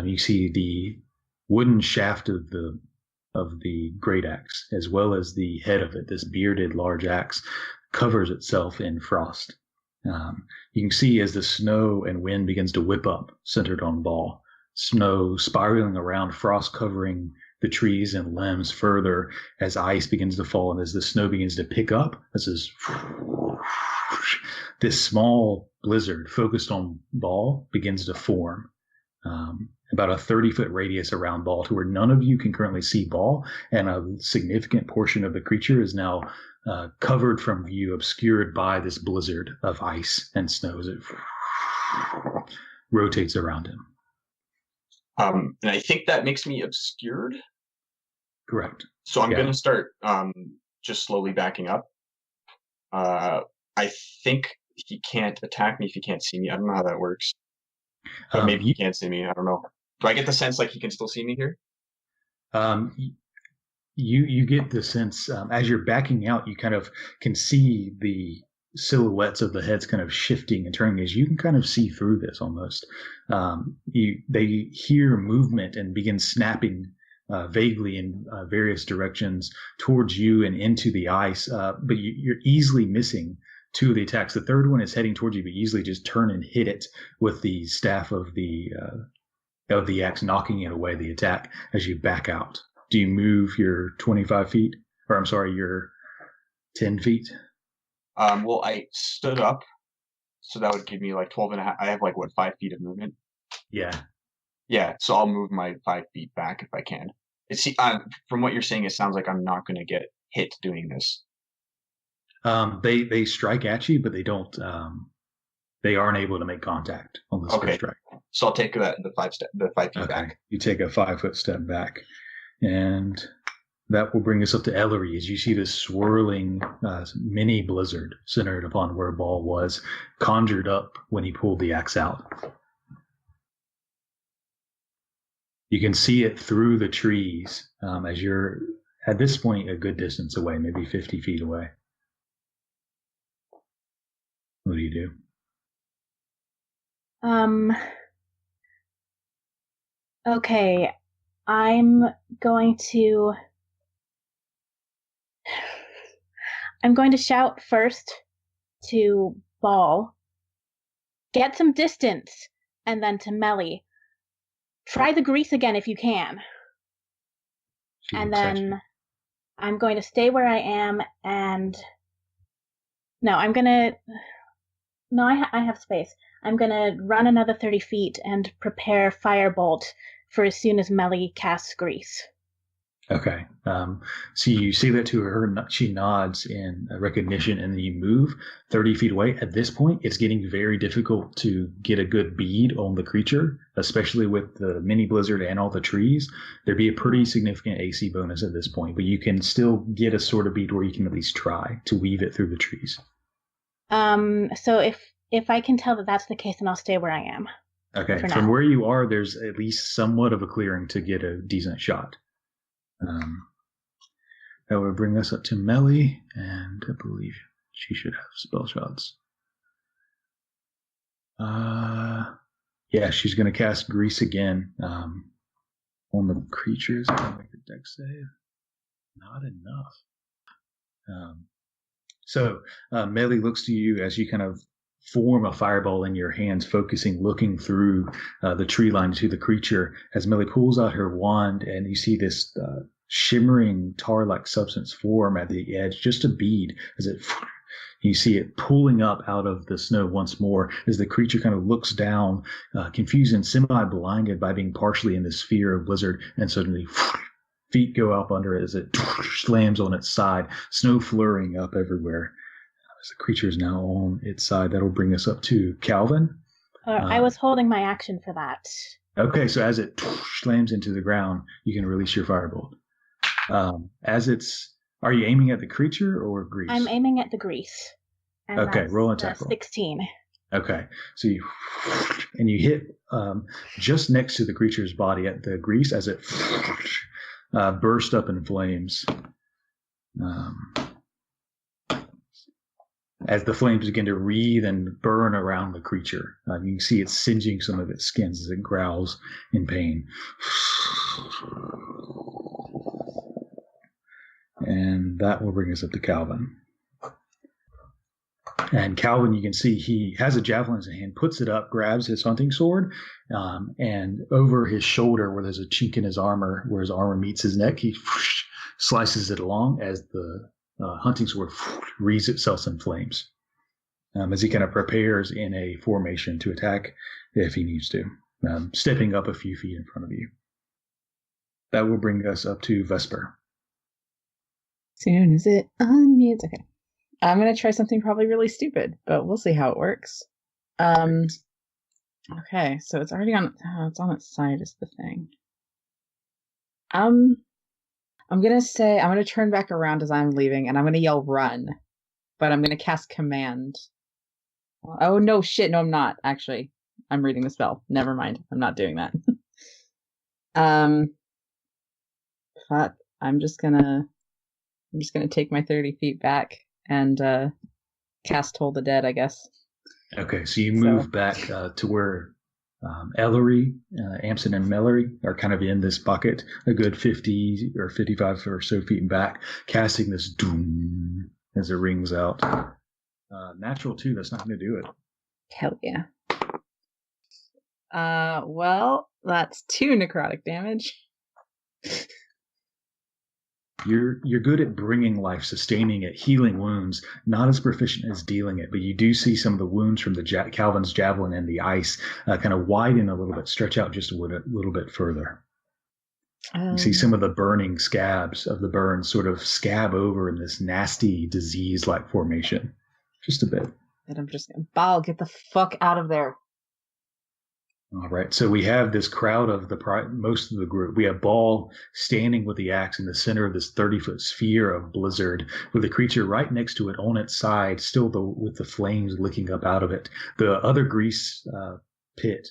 you see the wooden shaft of the great axe, as well as the head of it, this bearded large axe, covers itself in frost. You can see as the snow and wind begins to whip up, centered on Ball, snow spiraling around, frost covering the trees and limbs further as ice begins to fall and as the snow begins to pick up. This small blizzard focused on Ball begins to form. About a 30-foot radius around Ball to where none of you can currently see Ball, and a significant portion of the creature is now covered from view, obscured by this blizzard of ice and snow as it rotates around him. And I think that makes me obscured. Correct. So I'm going to start just slowly backing up. I think he can't attack me if he can't see me. I don't know how that works. But maybe he can't see me. I don't know. Do I get the sense like he can still see me here? You get the sense as you're backing out, you kind of can see the silhouettes of the heads kind of shifting and turning as you can kind of see through this almost. They hear movement and begin snapping vaguely in various directions towards you and into the ice, but you're easily missing two of the attacks. The third one is heading towards you, but you easily just turn and hit it with the staff of the axe, knocking it away, the attack, as you back out. Do you move your 25 feet? Or I'm sorry, your 10 feet? Well, I stood up, so that would give me like 12 and a half. I have 5 feet of movement? Yeah. Yeah, so I'll move my 5 feet back if I can. From what you're saying, it sounds like I'm not going to get hit doing this. They strike at you, but they don't. They aren't able to make contact on this first strike. So I'll take the 5 feet back. You take a 5-foot step back, and that will bring us up to Ellery as you see this swirling mini blizzard centered upon where Ball was, conjured up when he pulled the axe out. You can see it through the trees as you're at this point a good distance away, maybe 50 feet away. What do you do? Okay, I'm going to shout first to Ball, get some distance, and then to Melly, try the grease again if you can. And then I'm going to stay where I am and I have space. I'm going to run another 30 feet and prepare Firebolt for as soon as Melly casts Grease. Okay. So you say that to her. She nods in recognition, and then you move 30 feet away. At this point, it's getting very difficult to get a good bead on the creature, especially with the mini blizzard and all the trees. There'd be a pretty significant AC bonus at this point, but you can still get a sort of bead where you can at least try to weave it through the trees. So if I can tell that that's the case, then I'll stay where I am. Okay. From where you are, there's at least somewhat of a clearing to get a decent shot. That would bring us up to Melly, and I believe she should have spell shots. Yeah, she's going to cast Grease again on the creatures. I'm going to make a dex save. Not enough. So Melly looks to you as you kind of form a fireball in your hands, focusing, looking through the tree line to the creature. As Melly pulls out her wand, and you see this shimmering tar-like substance form at the edge, just a bead, as it. You see it pulling up out of the snow once more as the creature kind of looks down, confused and semi-blinded by being partially in this sphere of blizzard, and suddenly feet go up under it as it slams on its side, snow flurrying up everywhere. As the creature is now on its side, that'll bring us up to Kalvyn. I was holding my action for that. Okay, so as it slams into the ground, you can release your firebolt. Are you aiming at the creature or Grease? I'm aiming at the Grease. And okay, roll an attack roll. 16. Okay, so you hit just next to the creature's body at the Grease as it burst up in flames. As the flames begin to wreathe and burn around the creature, you can see it singeing some of its skins as it growls in pain. And that will bring us up to Kalvyn. And Kalvyn, you can see he has a javelin in his hand, puts it up, grabs his hunting sword, and over his shoulder, where there's a chink in his armor, where his armor meets his neck, he slices it along as the hunting sword wreathes itself in flames. As he kind of prepares in a formation to attack if he needs to, stepping up a few feet in front of you. That will bring us up to Vesper. Soon as it unmutes. Okay. I'm going to try something probably really stupid, but we'll see how it works. Okay, so it's already on, it's on its side is the thing. I'm going to say, I'm going to turn back around as I'm leaving, and I'm going to yell run, but I'm going to cast command. Oh, no, shit, no, I'm not, actually. I'm reading the spell. Never mind, I'm not doing that. Fuck, I'm just gonna take my 30 feet back and cast Toll the Dead, I guess. Okay, so you move back to where Ellery, Amson, and Mellery are kind of in this bucket, a good 50 or 55 or so feet back, casting this doom as it rings out. Natural 2, that's not going to do it. Hell yeah. Well, that's 2 necrotic damage. You're good at bringing life, sustaining it, healing wounds, not as proficient as dealing it, but you do see some of the wounds from the Kalvyn's javelin and the ice kind of widen a little bit, stretch out just a little bit further. You see some of the burning scabs of the burns sort of scab over in this nasty disease-like formation. Just a bit. And I'm just going to, Ball, get the fuck out of there. All right, so we have this crowd of most of the group. We have Ball standing with the axe in the center of this 30-foot sphere of blizzard, with the creature right next to it on its side, still with the flames licking up out of it. The other grease pit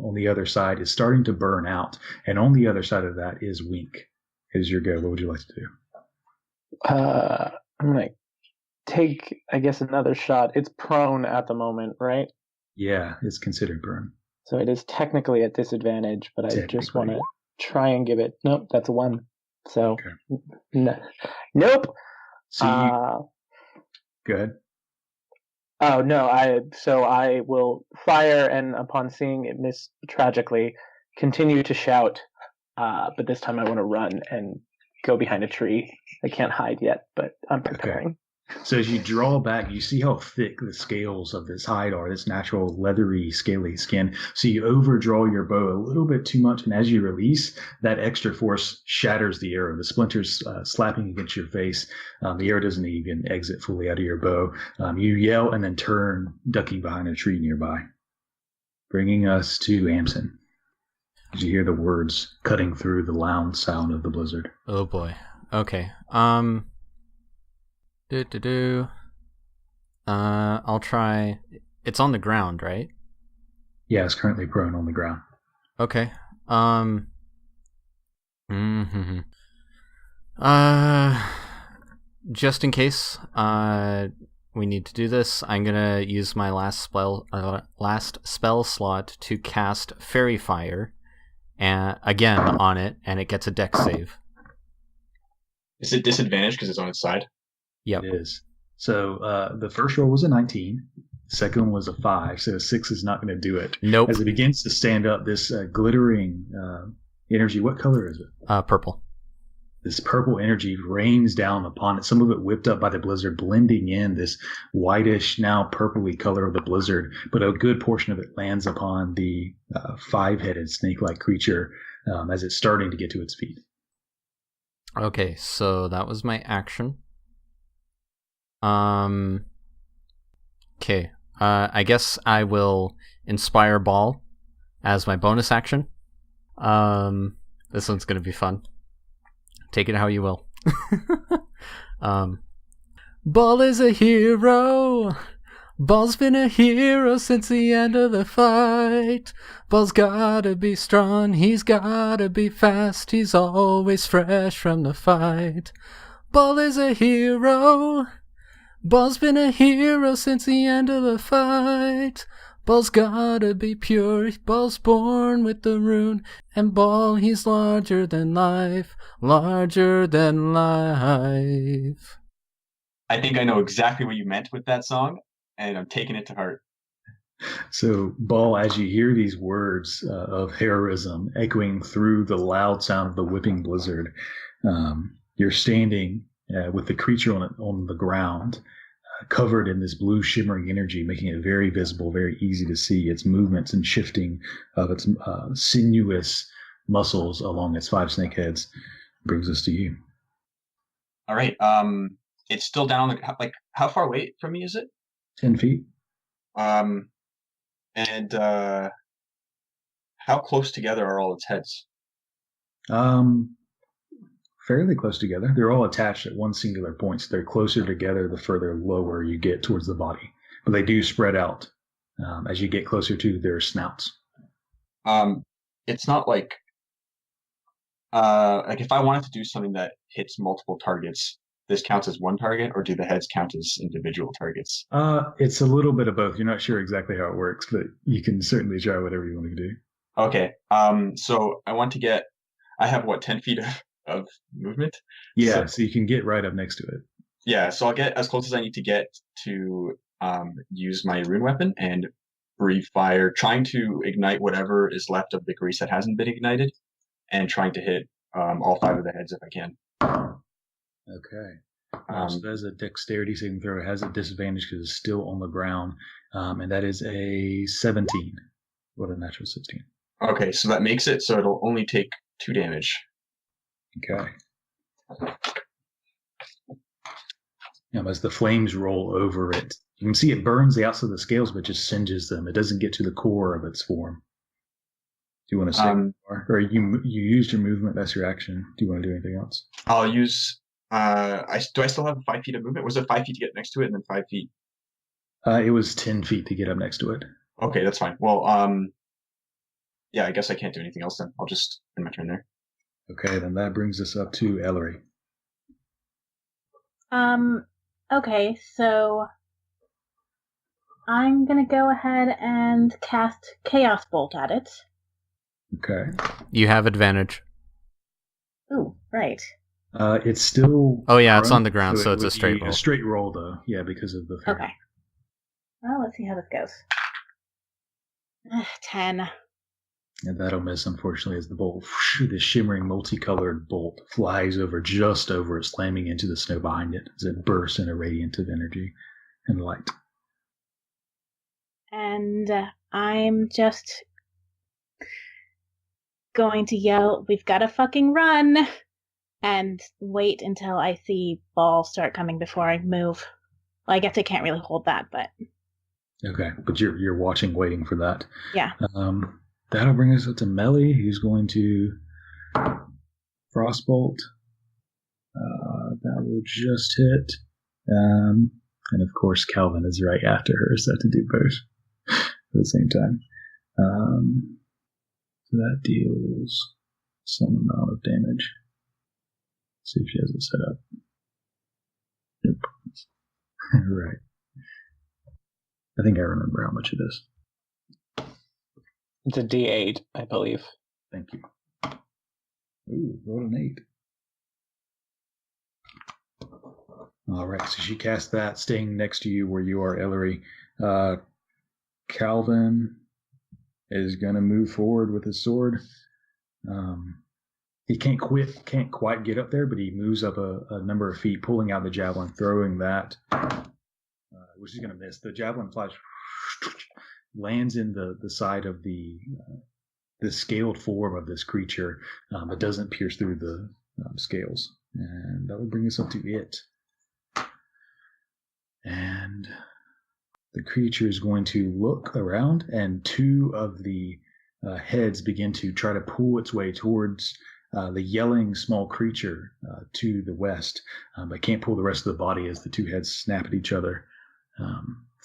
on the other side is starting to burn out, and on the other side of that is Wink. Is your go? What would you like to do? I'm going to take, I guess, another shot. It's prone at the moment, right? Yeah, it's considered prone. So it is technically at disadvantage, but I just want to try and give it. Nope, that's a 1. So, okay. Nope. So go ahead. Oh no! I will fire, and upon seeing it miss tragically, continue to shout. But this time I want to run and go behind a tree. I can't hide yet, but I'm preparing. Okay. So as you draw back, you see how thick the scales of this hide are, this natural leathery, scaly skin. So you overdraw your bow a little bit too much, and as you release, that extra force shatters the arrow. The splinters slapping against your face. The arrow doesn't even exit fully out of your bow. You yell and then turn, ducking behind a tree nearby. Bringing us to Amson. As you hear the words cutting through the loud sound of the blizzard. Oh boy. Okay. I'll try. It's on the ground, right? Yeah, it's currently prone on the ground. Okay. Just in case, we need to do this. I'm gonna use my last spell slot to cast Fairy Fire, again on it, and it gets a Dex save. Is it disadvantaged because it's on its side? Yep. It is. So the first roll was a 19. The second one was a 5. So a 6 is not going to do it. Nope. As it begins to stand up, this glittering energy. What color is it? Purple. This purple energy rains down upon it, some of it whipped up by the blizzard, blending in this whitish, now purpley color of the blizzard. But a good portion of it lands upon the 5-headed snake-like creature as it's starting to get to its feet. Okay, so that was my action. Okay, I guess I will Inspire Ball as my bonus action. This one's going to be fun. Take it how you will. Ball is a hero. Ball's been a hero since the end of the fight. Ball's gotta be strong, he's gotta be fast, he's always fresh from the fight. Ball is a hero. Ball's been a hero since the end of the fight. Ball's gotta be pure, Ball's born with the rune, and Ball, he's larger than life, larger than life. I think I know exactly what you meant with that song, and I'm taking it to heart. So, Ball, as you hear these words of heroism echoing through the loud sound of the whipping blizzard, you're standing with the creature on the ground, covered in this blue shimmering energy, making it very visible, very easy to see its movements and shifting of its sinuous muscles along its 5 snake heads. Brings us to you. All right. It's still down. Like, how far away from me is it? 10 feet. And how close together are all its heads? Fairly close together. They're all attached at one singular point, so they're closer together the further lower you get towards the body. But they do spread out as you get closer to their snouts. It's not like if I wanted to do something that hits multiple targets, this counts as one target, or do the heads count as individual targets? It's a little bit of both. You're not sure exactly how it works, but you can certainly try whatever you want to do. Okay. So I want to get. I have 10 feet of movement? Yeah, so you can get right up next to it. Yeah, so I'll get as close as I need to get to use my rune weapon and breathe fire, trying to ignite whatever is left of the grease that hasn't been ignited, and trying to hit all 5 of the heads if I can. Okay. So that's a dexterity saving throw. It has a disadvantage because it's still on the ground, and that is a 17. What a natural 16. Okay, so that makes it so it'll only take 2 damage. Okay. As the flames roll over it, you can see it burns the outside of the scales, but just singes them. It doesn't get to the core of its form. Do you want to say more? Or you used your movement, that's your action. Do you want to do anything else? I'll use... do I still have 5 feet of movement? Was it 5 feet to get next to it and then 5 feet? It was 10 feet to get up next to it. Okay, that's fine. Well, yeah, I guess I can't do anything else then. I'll just end my turn there. Okay, then that brings us up to Ellery. Okay, so I'm gonna go ahead and cast Chaos Bolt at it. Okay. You have advantage. Ooh, right. It's still... Oh yeah, it's on the ground, so it's a straight roll. A straight roll, though. Yeah, because of the... Okay. Well, let's see how this goes. 10. And that'll miss, unfortunately, as the bolt, the shimmering, multicolored bolt, flies over just over it, slamming into the snow behind it as it bursts in a radiant of energy and light. And I'm just going to yell, "We've got to fucking run!" and wait until I see Ball start coming before I move. Well, I guess I can't really hold that, but... Okay, but you're watching, waiting for that. Yeah. That'll bring us up to Melly, who's going to Frostbolt. That will just hit. And of course, Kalvyn is right after her, so I have to do both at the same time. So that deals some amount of damage. See if she has it set up. Nope. Right. I think I remember how much it is. It's a D8, I believe. Thank you. Ooh, rolled an 8. All right, so she cast that, staying next to you where you are, Ellery. Kalvyn is going to move forward with his sword. He can't quite get up there, but he moves up a number of feet, pulling out the javelin, throwing that, which is going to miss. The javelin flash lands in the side of the scaled form of this creature, but doesn't pierce through the scales. And that will bring us up to it. And the creature is going to look around, and 2 of the heads begin to try to pull its way towards the yelling small creature to the west, but can't pull the rest of the body as the 2 heads snap at each other.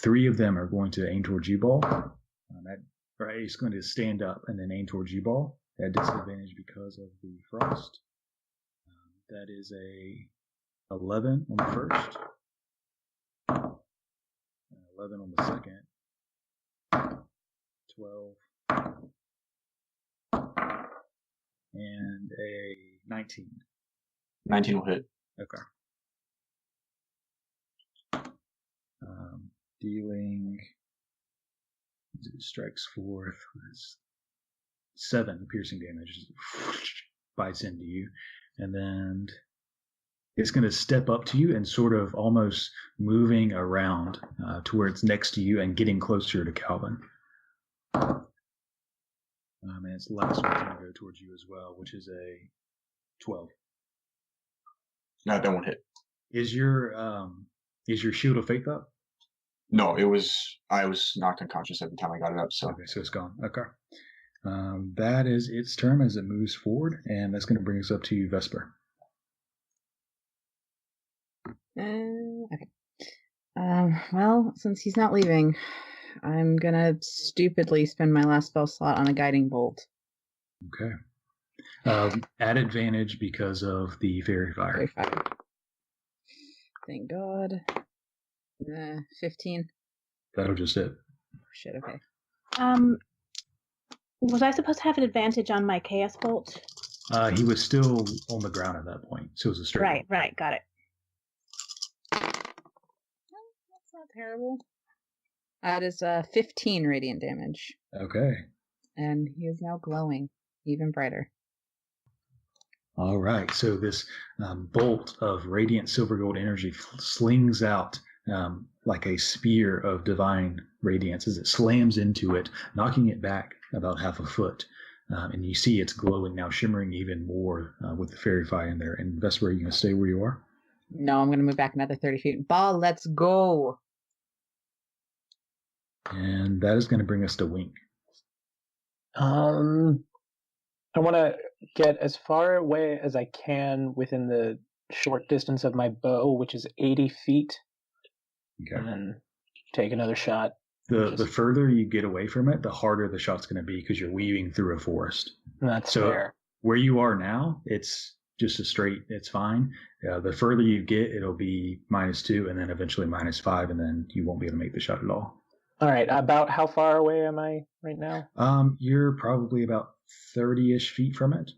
3 of them are going to aim towards you, Ball. He's going to stand up and then aim towards you, Ball. At disadvantage because of the frost. That is a 11 on the first, 11 on the second, 12, and a 19. 19 will hit. Okay. Dealing strikes forth with 7 piercing damage, bites into you, and then it's going to step up to you and sort of almost moving around to where it's next to you and getting closer to Kalvyn. And its last one's going to go towards you as well, which is a 12. No, that won't hit. Is your shield of faith up? No, I was knocked unconscious every time I got it up, so. Okay, so it's gone. Okay. That is its turn as it moves forward, and that's going to bring us up to you, Vesper. Okay. Well, since he's not leaving, I'm gonna stupidly spend my last spell slot on a guiding bolt. Okay. At advantage because of the fairy fire. Fairy fire. Thank God. 15. That'll just hit. Oh, shit, okay. Was I supposed to have an advantage on my chaos bolt? He was still on the ground at that point, so it was a straight. Right, got it. That's not terrible. That is 15 radiant damage. Okay. And he is now glowing, even brighter. All right, so this bolt of radiant silver gold energy slings out like a spear of divine radiance as it slams into it, knocking it back about half a foot. And you see it's glowing now, shimmering even more with the fairy fire in there. And that's where you're going to stay where you are? No, I'm going to move back another 30 feet. Ball, let's go! And that is going to bring us to Wink. I want to get as far away as I can within the short distance of my bow, which is 80 feet. Okay. And then take another shot. The further you get away from it, the harder the shot's going to be because you're weaving through a forest. That's so fair. Where you are now, it's just a straight, it's fine. The further you get, it'll be -2 and then eventually -5, and then you won't be able to make the shot at all. All right. About how far away am I right now? You're probably about 30-ish feet from it.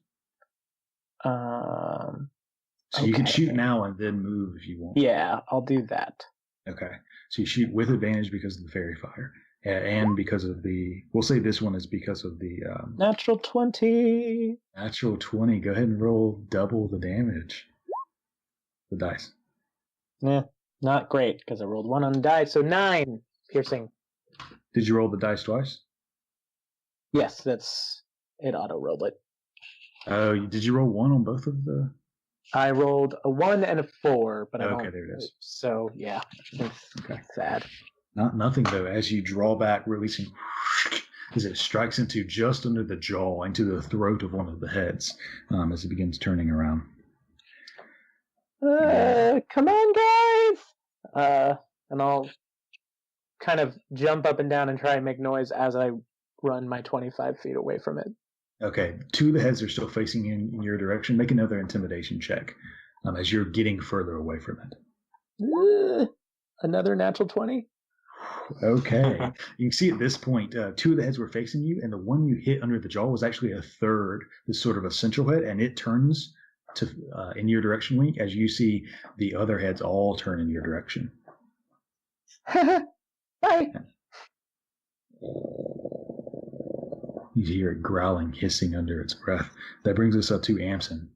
So you can shoot now and then move if you want. Yeah, I'll do that. Okay. So you shoot with advantage because of the fairy fire. And because of we'll say this one is because of the... Natural 20. Natural 20. Go ahead and roll double the damage. The dice. Yeah, not great because I rolled 1 on the die, so 9 piercing. Did you roll the dice twice? Yes, it auto-rolled it. Oh, did you roll 1 on both of the... I rolled a 1 and a 4, but I don't... Okay, there it is. So, yeah, it's sad. Nothing, though, as you draw back, releasing... as it strikes into just under the jaw, into the throat of one of the heads, as it begins turning around. Come on, guys! And I'll kind of jump up and down and try and make noise as I run my 25 feet away from it. Okay, 2 of the heads are still facing in your direction. Make another intimidation check as you're getting further away from it. Another natural 20? Okay. You can see at this point, two of the heads were facing you, and the one you hit under the jaw was actually a third, this sort of a central head, and it turns to in your direction, Wink, as you see the other heads all turn in your direction. Bye. You hear it growling, hissing under its breath. That brings us up to Amson.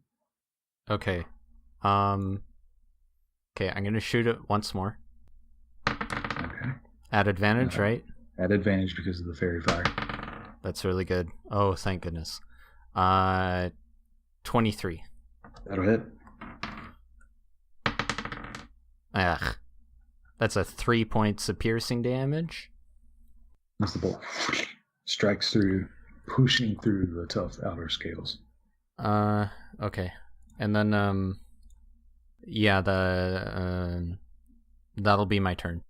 Okay. Okay, I'm gonna shoot it once more. Okay. At advantage, right? At advantage because of the fairy fire. That's really good. Oh, thank goodness. 23. That'll hit. Ugh. That's a 3 points of piercing damage. As the bolt strikes through, pushing through the tough outer scales. Okay. And then, yeah, that'll be my turn.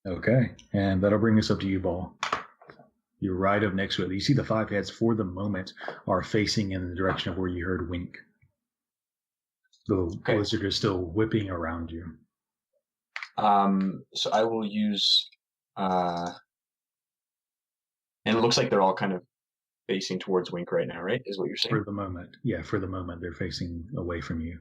Okay, and that'll bring us up to you, Ball. You're right up next to it. You see the five heads, for the moment, are facing in the direction of where you heard Wink. The blizzard is still whipping around you. So I will use... and it looks like they're all kind of facing towards Wink right now, right? Is what you're saying? For the moment. Yeah, for the moment, they're facing away from you.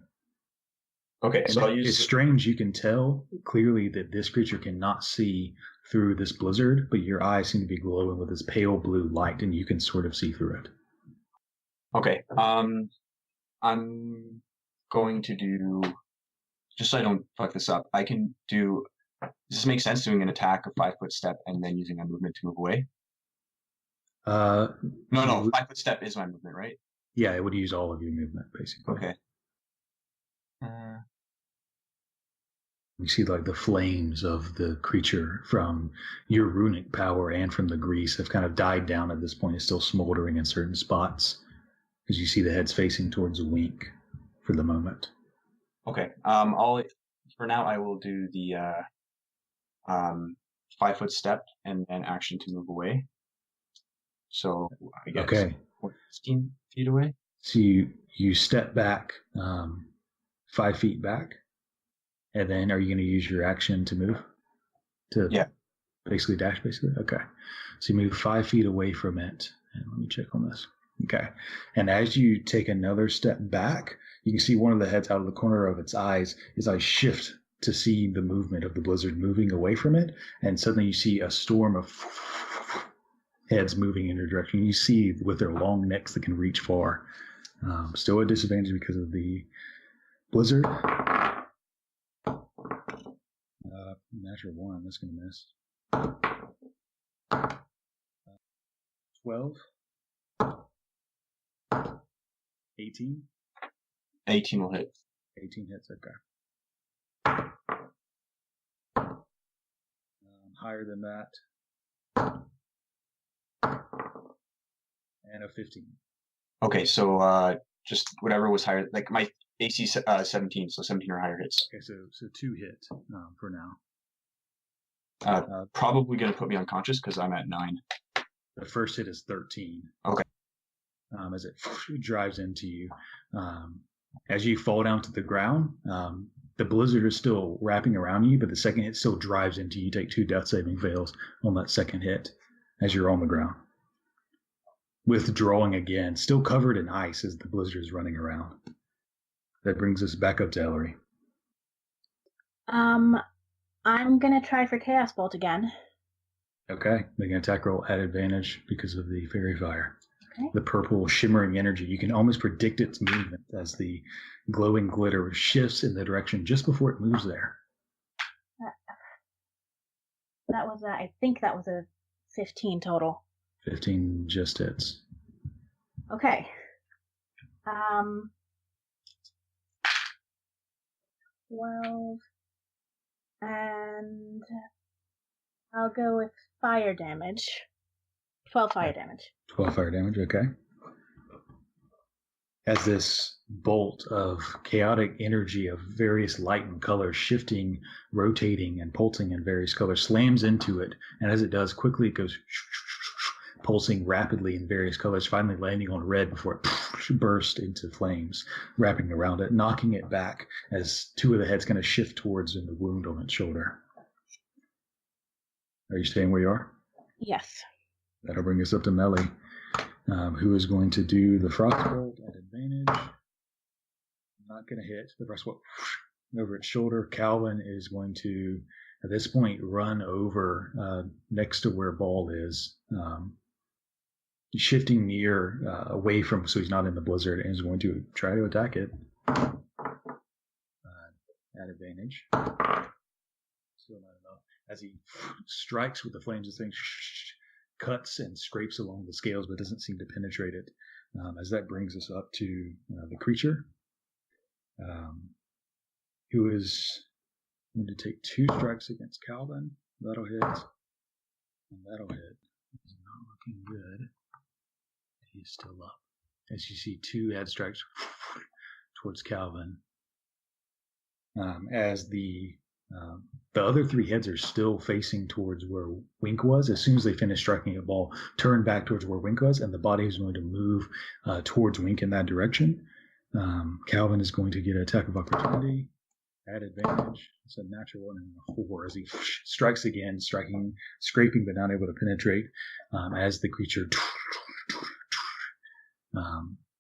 Okay, so I'll use... It's strange, you can tell clearly that this creature cannot see through this blizzard, but your eyes seem to be glowing with this pale blue light, and you can sort of see through it. Okay, I'm going to do... Just so I don't fuck this up, I can do... Does this make sense, doing an attack, a 5-foot step, and then using a movement to move away? No, 5-foot step is my movement, right? Yeah, it would use all of your movement, basically. Okay. You see like the flames of the creature from your runic power and from the grease have kind of died down at this point. It's still smoldering in certain spots as you see the heads facing towards a Wink for the moment. Okay. For now I will do the 5-foot step and then action to move away. So I guess 15 feet away. So you step back 5 feet back. And then are you going to use your action to move? Basically dash, basically? Okay. So you move 5 feet away from it. And let me check on this. Okay. And as you take another step back, you can see one of the heads out of the corner of its eyes as I shift to see the movement of the blizzard moving away from it. And suddenly you see a storm of heads moving in your direction. You see with their long necks that can reach far. Still at disadvantage because of the blizzard. Natural 1, that's going to miss. 12. 18. 18 will hit. 18 hits, okay. Higher than that. And a 15. Okay, so just whatever was higher, like my AC 17, so 17 or higher hits. Okay, so 2 hit for now. Probably going to put me unconscious because I'm at 9. The first hit is 13. Okay. As it drives into you. As you fall down to the ground, the blizzard is still wrapping around you, but the second hit still drives into you. You take 2 death saving fails on that second hit as you're on the ground. Withdrawing again, still covered in ice as the blizzard is running around. That brings us back up to Ellery. I'm gonna try for Chaos Bolt again. Okay, making an attack roll at advantage because of the fairy fire. Okay. The purple shimmering energy, you can almost predict its movement as the glowing glitter shifts in the direction just before it moves there. That was I think that was a 15 total. 15 just hits. Okay. 12. And I'll go with fire damage. 12 fire damage. 12 fire damage, okay. As this bolt of chaotic energy of various light and colors shifting, rotating, and pulsing in various colors slams into it, and as it does, quickly it goes pulsing rapidly in various colors, finally landing on red before it burst into flames, wrapping around it, knocking it back as 2 of the heads kind of shift towards in the wound on its shoulder. Are you staying where you are? Yes. That'll bring us up to Melly, who is going to do the frostbolt at advantage. Not going to hit. The frostbolt over its shoulder. Kalvyn is going to, at this point, run over next to where Ball is, shifting near away from, so he's not in the blizzard, and is going to try to attack it at advantage. Still not enough. As he strikes with the flames, this thing cuts and scrapes along the scales, but doesn't seem to penetrate it. As that brings us up to the creature, who is going to take 2 strikes against Kalvyn. That'll hit. And that'll hit. It's not looking good. He's still up. As you see 2 head strikes towards Kalvyn. As the other 3 heads are still facing towards where Wink was. As soon as they finish striking a Ball, turn back towards where Wink was, and the body is going to move towards Wink in that direction. Kalvyn is going to get an attack of opportunity at advantage. It's a natural 1 and a 4 as he strikes again, scraping but not able to penetrate. As the creature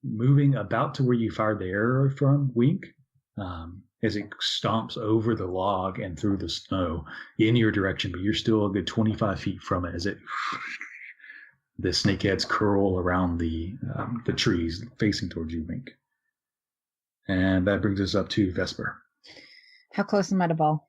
moving about to where you fired the arrow from, Wink, as it stomps over the log and through the snow in your direction, but you're still a good 25 feet from it as the snakeheads curl around the trees facing towards you, Wink. And that brings us up to Vesper. How close am I to Ball?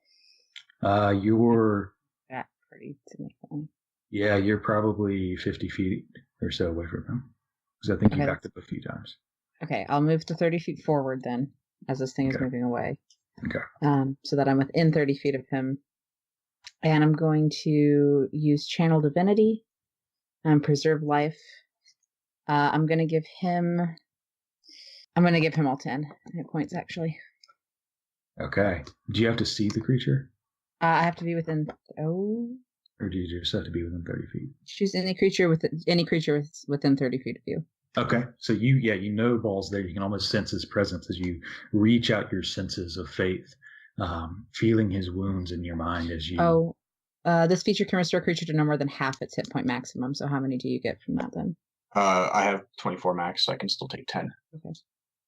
You're That pretty significantly. Yeah, you're probably 50 feet or so away from him. Because I think you backed up a few times. Okay, I'll move to 30 feet forward then, as this thing is moving away. Okay. So that I'm within 30 feet of him. And I'm going to use Channel Divinity and Preserve Life. I'm going to give him all 10 hit points, actually. Okay. Do you have to see the creature? I have to be within... Or do you just have to be within 30 feet? Choose any creature within 30 feet of you. Okay. So you know Ball's there. You can almost sense his presence as you reach out your senses of faith, feeling his wounds in your mind as you... This feature can restore a creature to no more than half its hit point maximum. So how many do you get from that then? I have 24 max, so I can still take 10. Okay.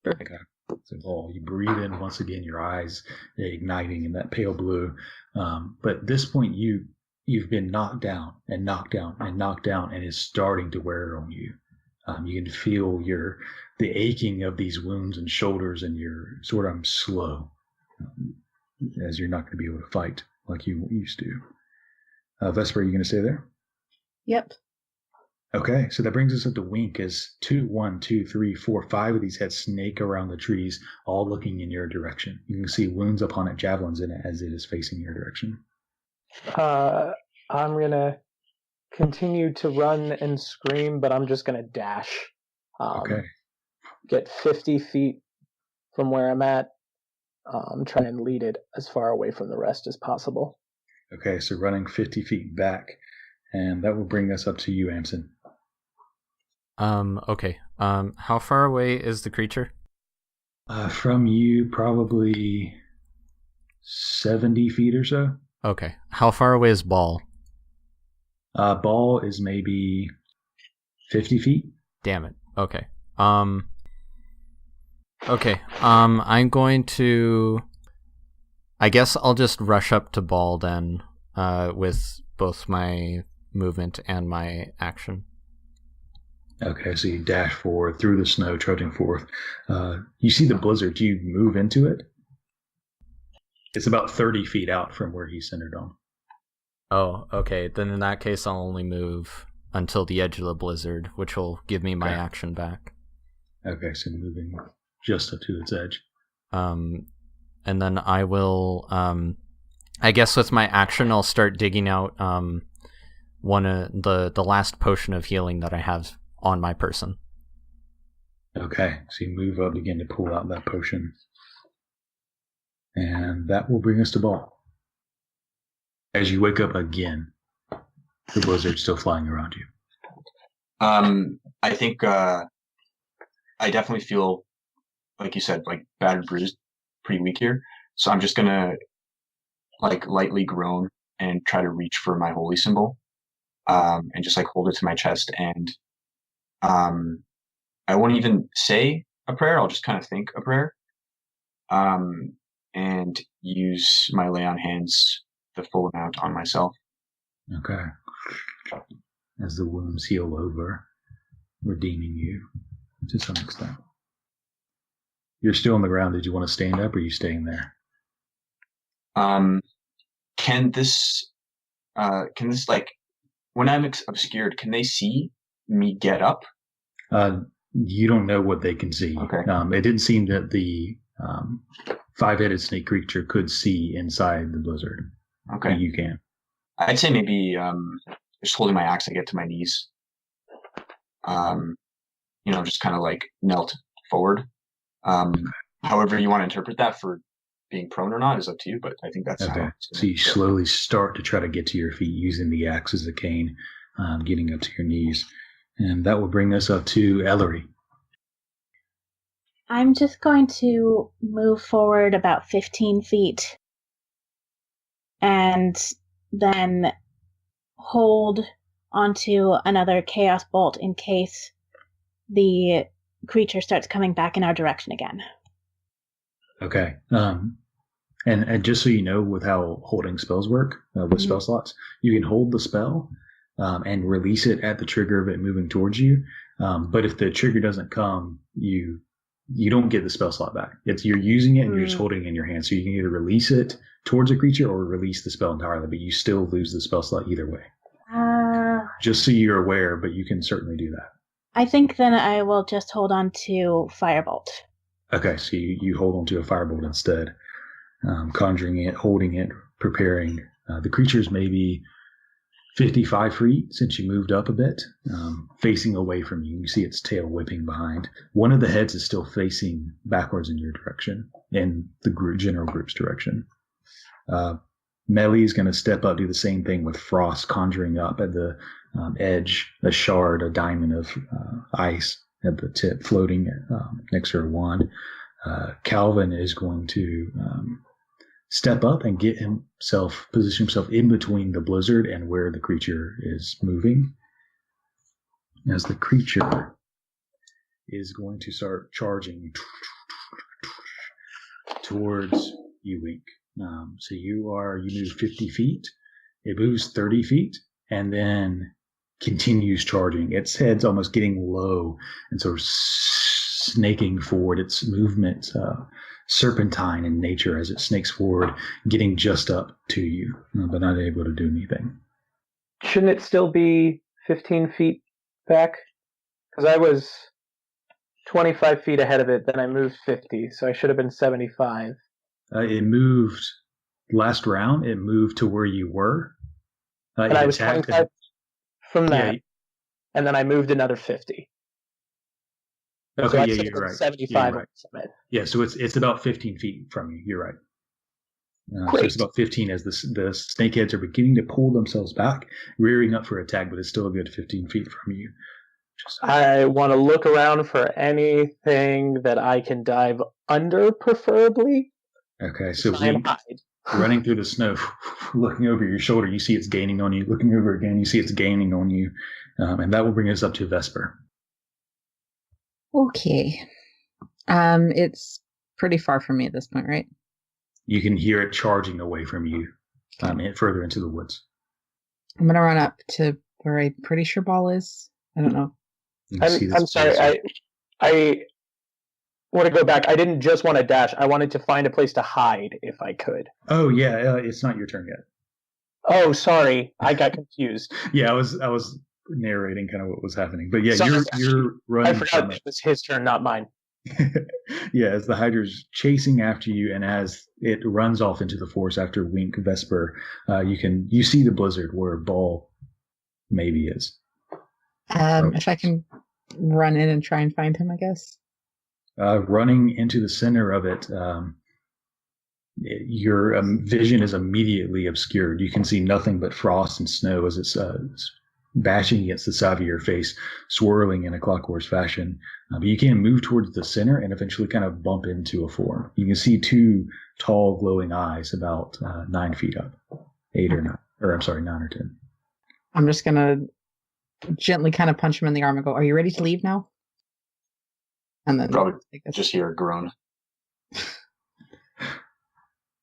Perfect. Okay. So Ball, you breathe in once again, your eyes igniting in that pale blue. But at this point, you've been knocked down and knocked down and knocked down, and it's starting to wear on you. You can feel the aching of these wounds and shoulders, and you're sort of slow, as you're not going to be able to fight like you used to. Vesper, are you going to stay there? Yep. Okay, so that brings us up to Wink as 1, 2, 3, 4, 5 of these heads snake around the trees, all looking in your direction. You can see wounds upon it, javelins in it as it is facing your direction. I'm going to continue to run and scream, but I'm just going to dash. Okay. Get 50 feet from where I'm at. Try and lead it as far away from the rest as possible. Okay, so running 50 feet back, and that will bring us up to you, Amson. Okay. How far away is the creature? From you, probably 70 feet or so. Okay. How far away is Ball? Ball is maybe 50 feet. Damn it. Okay. Okay. I'm going to... I guess I'll just rush up to Ball then, with both my movement and my action. Okay, so you dash forward through the snow, trudging forth. You see the blizzard. Do you move into it? It's about 30 feet out from where he's centered on. Oh, okay. Then in that case, I'll only move until the edge of the blizzard, which will give me my action back. Okay, so moving just up to its edge. And then I will, I guess with my action, I'll start digging out one of the last potion of healing that I have on my person. Okay, so you move up, begin to pull out that potion. And that will bring us to Ball. As you wake up again, the blizzard's still flying around you. I think I definitely feel, like you said, like battered, bruised, pretty weak here. So I'm just gonna like lightly groan and try to reach for my holy symbol, and just like hold it to my chest. And I won't even say a prayer. I'll just kind of think a prayer, and use my lay on hands the full amount on myself. Okay. As the wounds heal over, redeeming you to some extent. You're still on the ground. Did you want to stand up, or are you staying there? Can this like, when I'm obscured, can they see me get up? You don't know what they can see. Okay. It didn't seem that the five-headed snake creature could see inside the blizzard. Okay. You can. I'd say maybe just holding my axe, I get to my knees. Just kind of like knelt forward. However you want to interpret that for being prone or not is up to you, but I think that's okay. how. So you slowly start to try to get to your feet using the axe as a cane, getting up to your knees. And that will bring us up to Ellery. I'm just going to move forward about 15 feet and then hold onto another chaos bolt in case the creature starts coming back in our direction again. Okay. And just so you know, with how holding spells work, with spell slots, you can hold the spell and release it at the trigger of it moving towards you. But if the trigger doesn't come, you don't get the spell slot back. You're using it and you're just holding it in your hand. So you can either release it towards a creature or release the spell entirely, but you still lose the spell slot either way. Just so you're aware, but you can certainly do that. I think then I will just hold on to Firebolt. Okay, so you hold on to a Firebolt instead. Conjuring it, holding it, preparing. The creature's maybe 55 feet since you moved up a bit, facing away from you. You see its tail whipping behind. One of the heads is still facing backwards in your direction, in the general group's direction. Melly is going to step up, do the same thing with Frost, conjuring up at the edge, a shard, a diamond of ice at the tip, floating next to her wand. Kalvyn is going to step up and position himself in between the blizzard and where the creature is moving. As the creature is going to start charging towards you, Wink. So you move 50 feet. It moves 30 feet and then continues charging. Its head's almost getting low and sort of snaking forward. Its movement serpentine in nature as it snakes forward, getting just up to you, but not able to do anything. Shouldn't it still be 15 feet back? Because I was 25 feet ahead of it, then I moved 50, so I should have been 75. It moved last round. It moved to where you were. And I was 25 from that, and then I moved another 50. Okay, so yeah, you're right. 75 right. From it. Yeah, so it's about 15 feet from you. You're right. So it's about 15 as the snakeheads are beginning to pull themselves back, rearing up for attack, but it's still a good 15 feet from you. I want to look around for anything that I can dive under, preferably. Okay, so running through the snow, looking over your shoulder, you see it's gaining on you. Looking over again, you see it's gaining on you. And that will bring us up to Vesper. Okay. It's pretty far from me at this point, right? You can hear it charging away from you, further into the woods. I'm going to run up to where I'm pretty sure Ball is. I don't know. I'm sorry. I want to go back. I didn't just want to dash. I wanted to find a place to hide if I could. Oh, yeah. It's not your turn yet. Oh, sorry. I got confused. Yeah, I was narrating kind of what was happening. But yeah, sorry, you're running. I forgot it was his turn, not mine. Yeah, as the Hydra's chasing after you, and as it runs off into the forest after Wink Vesper, you see the blizzard where Ball maybe is. If I can run in and try and find him, I guess. Running into the center of it, your vision is immediately obscured. You can see nothing but frost and snow as it's bashing against the side of your face, swirling in a clockwork fashion. But you can move towards the center and eventually kind of bump into a form. You can see two tall, glowing eyes about 9 feet up, 8 or 9. Or I'm sorry, 9 or 10. I'm just gonna gently kind of punch him in the arm and go, "Are you ready to leave now?" And then Probably I guess just hear a groan.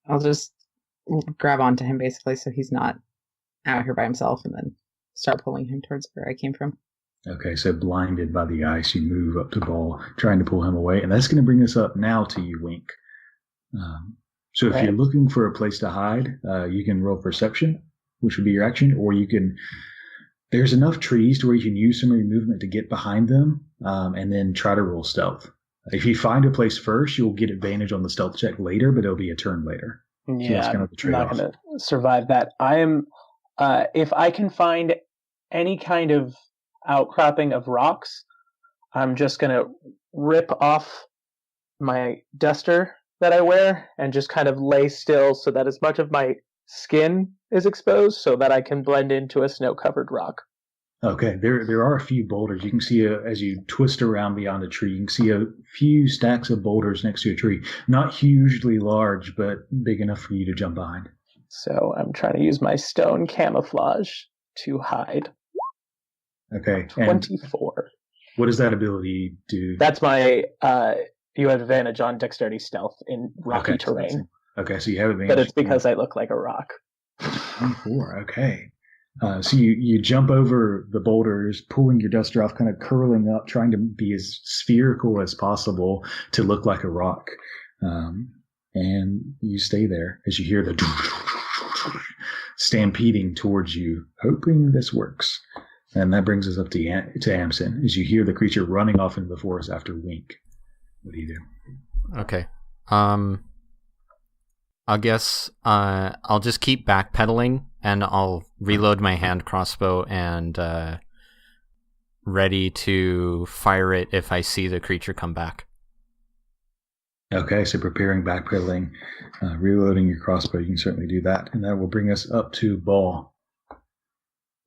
I'll just grab onto him basically so he's not out here by himself, and then start pulling him towards where I came from. Okay, so blinded by the ice, you move up to Ball, trying to pull him away. And that's going to bring us up now to you, Wink. So if you're looking for a place to hide, you can roll perception, which would be your action, or you can... There's enough trees to where you can use some of your movement to get behind them, and then try to roll stealth. If you find a place first, you'll get advantage on the stealth check later, but it'll be a turn later. Yeah, so that's kind of the I'm not going to survive that. I am... if I can find any kind of outcropping of rocks, I'm just going to rip off my duster that I wear and just kind of lay still so that as much of my skin is exposed so that I can blend into a snow-covered rock. Okay, there are a few boulders. You can see as you twist around beyond a tree, you can see a few stacks of boulders next to a tree. Not hugely large, but big enough for you to jump behind. So I'm trying to use my stone camouflage to hide. Okay. 24. What does that ability do? That's my... you have advantage on dexterity stealth in rocky terrain. Okay, so you have advantage. But it's because I look like a rock. 24, okay. So you jump over the boulders, pulling your duster off, kind of curling up, trying to be as spherical as possible to look like a rock. And you stay there as you hear the stampeding towards you, hoping this works. And that brings us up to Amson, as you hear the creature running off into the forest after Wink. What do you do? Okay. I guess I'll just keep backpedaling, and I'll reload my hand crossbow and ready to fire it if I see the creature come back. Okay, so preparing backpedaling, reloading your crossbow, you can certainly do that. And that will bring us up to Ball,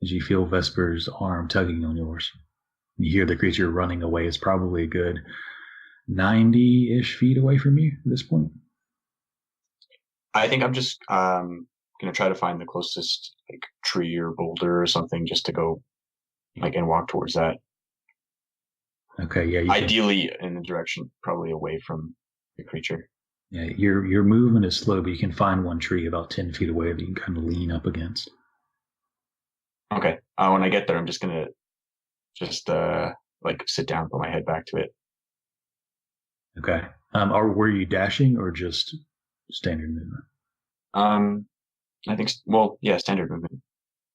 as you feel Vesper's arm tugging on yours. You hear the creature running away. It's probably a good 90-ish feet away from you at this point. I think I'm just gonna try to find the closest tree or boulder or something just to go and walk towards that. Okay, yeah. Ideally in the direction probably away from the creature. Yeah, your movement is slow, but you can find one tree about 10 feet away that you can kind of lean up against. Okay. When I get there, I'm just gonna sit down, put my head back to it. Okay. Were you dashing or just standard movement? I think standard movement.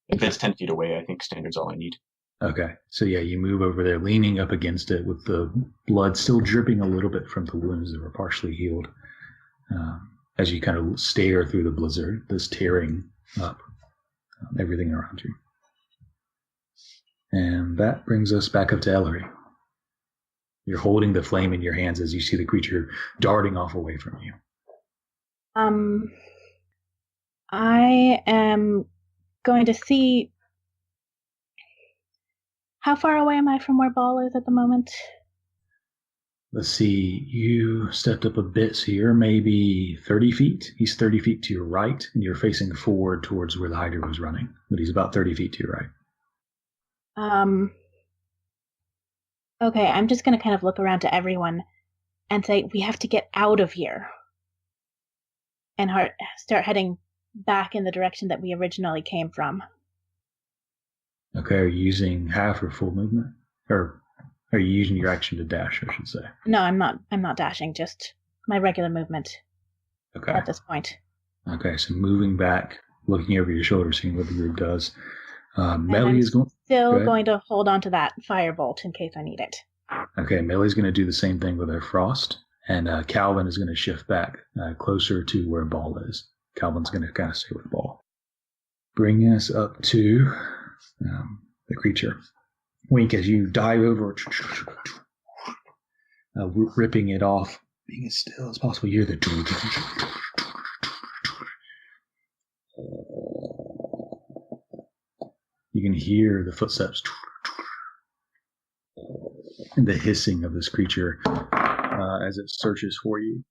If it's 10 feet away, I think standard's all I need. Okay. So yeah, you move over there, leaning up against it with the blood still dripping a little bit from the wounds that were partially healed. As you kind of stare through the blizzard, this tearing up everything around you. And that brings us back up to Ellery. You're holding the flame in your hands as you see the creature darting off away from you. I am going to see... How far away am I from where Ball is at the moment? Let's see, you stepped up a bit, so you're maybe 30 feet. He's 30 feet to your right, and you're facing forward towards where the Hydra was running. But he's about 30 feet to your right. Okay, I'm just going to kind of look around to everyone and say, we have to get out of here. And start heading back in the direction that we originally came from. Okay, are you using half or full movement? Or are you using your action to dash, I should say? No, I'm not dashing, just my regular movement. Okay. At this point. Okay, so moving back, looking over your shoulder, seeing what the group does. Melly is going to hold on to that firebolt in case I need it. Okay, Melly's going to do the same thing with her frost, and Kalvyn is going to shift back closer to where Ball is. Kalvyn's going to kind of stay with Ball. Bring us up to the creature. Wink, as you dive over, ripping it off, being as still as possible. You hear the... You can hear the footsteps and the hissing of this creature as it searches for you.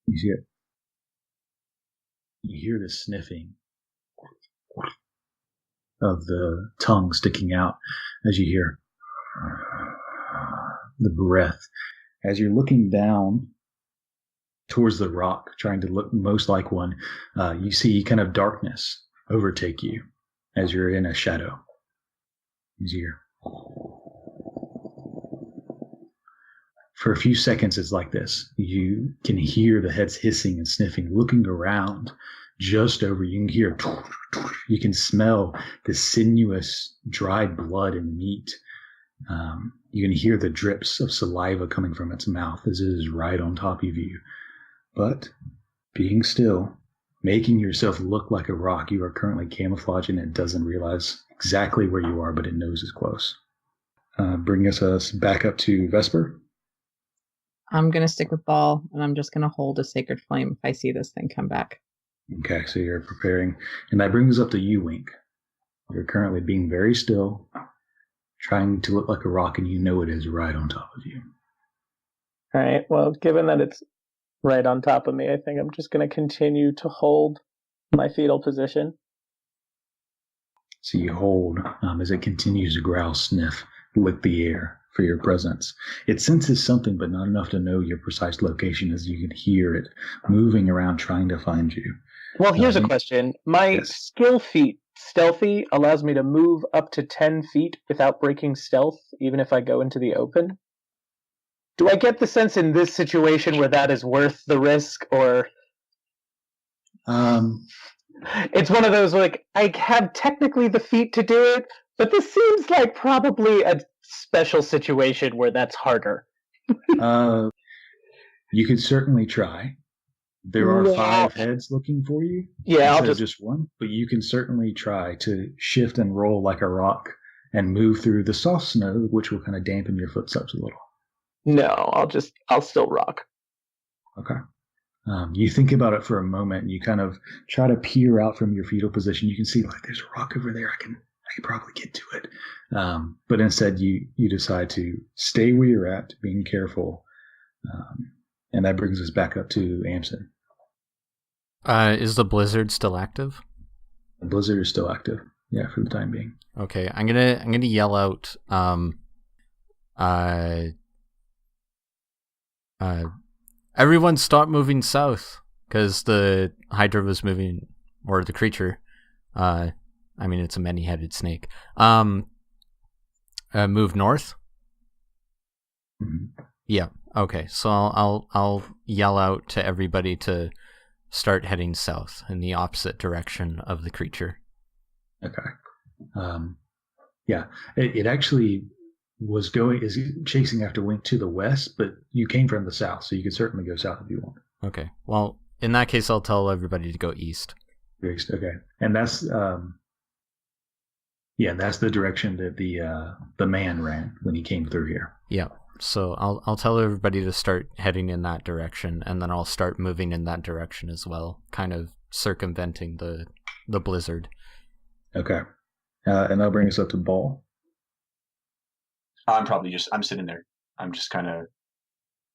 You see it You hear the sniffing of the tongue sticking out as you hear the breath. As you're looking down towards the rock, trying to look most like one, you see kind of darkness overtake you as you're in a shadow. As you hear. For a few seconds, it's like this. You can hear the heads hissing and sniffing, looking around just over. You can hear, you can smell the sinuous, dried blood and meat. You can hear the drips of saliva coming from its mouth as it is right on top of you. But being still, making yourself look like a rock, you are currently camouflaging and it doesn't realize exactly where you are, but it knows it's close. Bring us back up to Vesper. I'm going to stick with Ball, and I'm just going to hold a sacred flame if I see this thing come back. Okay, so you're preparing. And that brings us up to you, Wink. You're currently being very still, trying to look like a rock, and you know it is right on top of you. All right, well, given that it's right on top of me, I think I'm just going to continue to hold my fetal position. So you hold as it continues to growl, sniff, lick the air for your presence. It senses something, but not enough to know your precise location, as you can hear it moving around trying to find you. Well, here's a question. My skill feat, Stealthy, allows me to move up to 10 feet without breaking stealth, even if I go into the open. Do I get the sense in this situation where that is worth the risk, or... It's one of those, like, I have technically the feat to do it, but this seems like probably a special situation where that's harder. You could certainly try. There are 5 heads looking for you. Yeah, I'll just one. But you can certainly try to shift and roll like a rock and move through the soft snow, which will kind of dampen your footsteps a little. No, I'll still rock. Okay. You think about it for a moment, and you kind of try to peer out from your fetal position. You can see, like, there's a rock over there. I can probably get to it. But instead, you decide to stay where you're at, being careful. And that brings us back up to Amson. Is the blizzard still active? The blizzard is still active. Yeah, for the time being. Okay, I'm gonna yell out. Everyone stop moving south, because the Hydra was moving, or the creature. I mean, it's a many-headed snake. Move north. Mm-hmm. Yeah. Okay. So I'll yell out to everybody to start heading south in the opposite direction of the creature. Okay. Yeah. It actually is chasing after Wink to the west, but you came from the south, so you could certainly go south if you want. Okay. Well, in that case, I'll tell everybody to go east. East. Okay. And that's that's the direction that the man ran when he came through here. Yeah. So I'll tell everybody to start heading in that direction, and then I'll start moving in that direction as well, kind of circumventing the blizzard. Okay. And that'll bring us up to Ball. I'm sitting there. I'm just kind of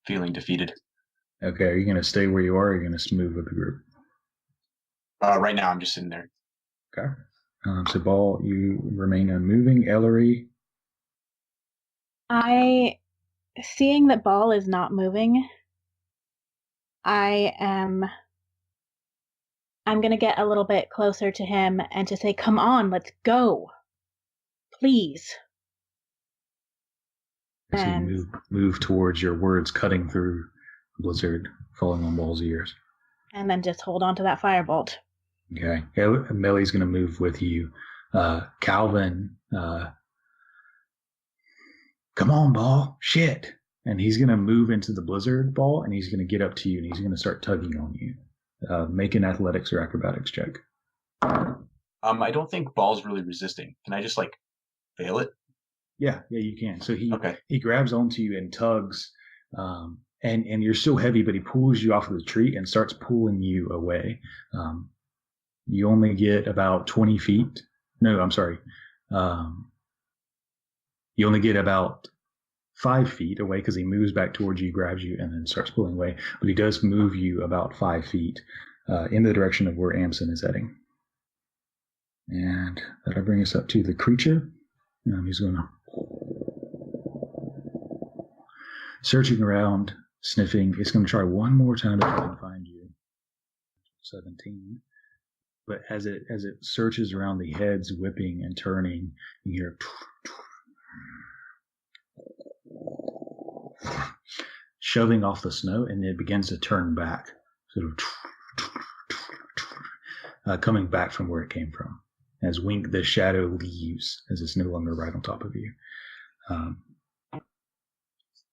feeling defeated. Okay. Are you going to stay where you are, or are you going to move with the group? Right now, I'm just sitting there. Okay. So Ball, you remain unmoving. Ellery? Seeing that Ball is not moving, I'm going to get a little bit closer to him and to say, come on, let's go. Please. So you move towards your words cutting through the blizzard, falling on Ball's ears. And then just hold on to that firebolt. Okay. Melly's going to move with you. Kalvyn, come on, Ball. Shit. And he's going to move into the blizzard, Ball, and he's going to get up to you, and he's going to start tugging on you. Make an athletics or acrobatics check. I don't think Ball's really resisting. Can I just, fail it? Yeah, you can. So he grabs onto you and tugs, and you're still heavy, but he pulls you off of the tree and starts pulling you away. You only get about 20 feet. No, I'm sorry. You only get about 5 feet away because he moves back towards you, grabs you, and then starts pulling away. But he does move you about 5 feet. in the direction of where Amson is heading. And that'll bring us up to the creature. He's going to searching around, sniffing. It's going to try one more time to try and find you. 17. But as it searches around, the heads whipping and turning, you hear shoving off the snow, and it begins to turn back, sort of coming back from where it came from. As Wink, the shadow leaves, as it's no longer right on top of you.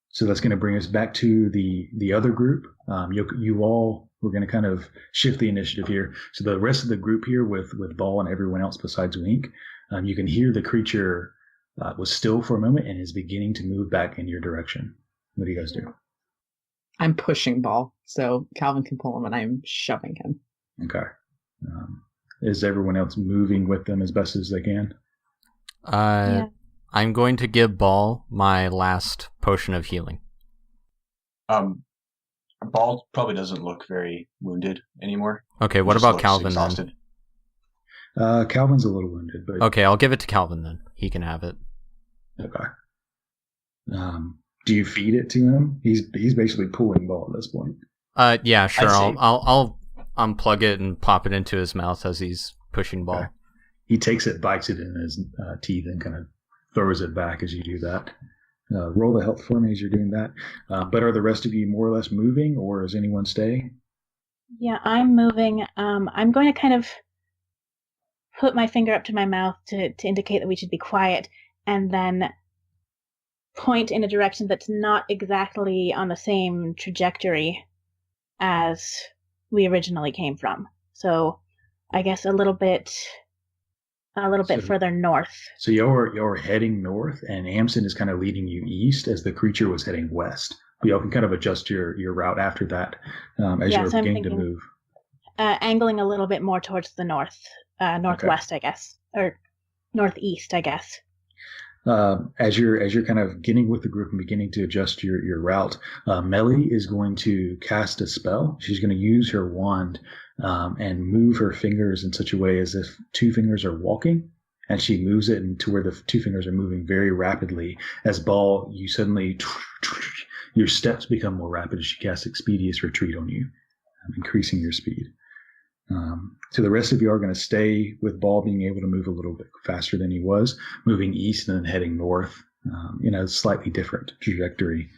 So that's going to bring us back to the other group. You all, we're going to kind of shift the initiative here. So the rest of the group here with Ball and everyone else besides Wink, you can hear the creature was still for a moment and is beginning to move back in your direction. What do you guys do? I'm pushing Ball, so Kalvyn can pull him, and I'm shoving him. Okay. Is everyone else moving with them as best as they can? Yeah. I'm going to give Ball my last potion of healing. Ball probably doesn't look very wounded anymore. Okay, what Just about looks Kalvyn exhausted. then? Calvin's a little wounded, but Okay, I'll give it to Kalvyn then. He can have it. okay. Do you feed it to him? He's basically pulling Ball at this point. Yeah, sure. I'd say- I'll unplug it and pop it into his mouth as he's pushing Ball. Okay. He takes it, bites it in his teeth, and kind of throws it back as you do that. Roll the health for me as you're doing that. But are the rest of you more or less moving, or is anyone staying? Yeah, I'm moving. I'm going to kind of put my finger up to my mouth to indicate that we should be quiet, and then point in a direction that's not exactly on the same trajectory as we originally came from. So I guess a little bit further north. So you're heading north, and Amson is kind of leading you east as the creature was heading west. But y'all can kind of adjust your route after that as you're So I'm beginning to thinking, move. angling a little bit more towards the northwest, I guess, or northeast, I guess. As you're kind of getting with the group and beginning to adjust your route, Melly is going to cast a spell. She's going to use her wand and move her fingers in such a way as if two fingers are walking, and she moves it into where the two fingers are moving very rapidly. As Ball, you suddenly your steps become more rapid as she casts Expeditious Retreat on you, increasing your speed. So the rest of you are going to stay with Ball being able to move a little bit faster than he was, moving east and then heading north in a slightly different trajectory.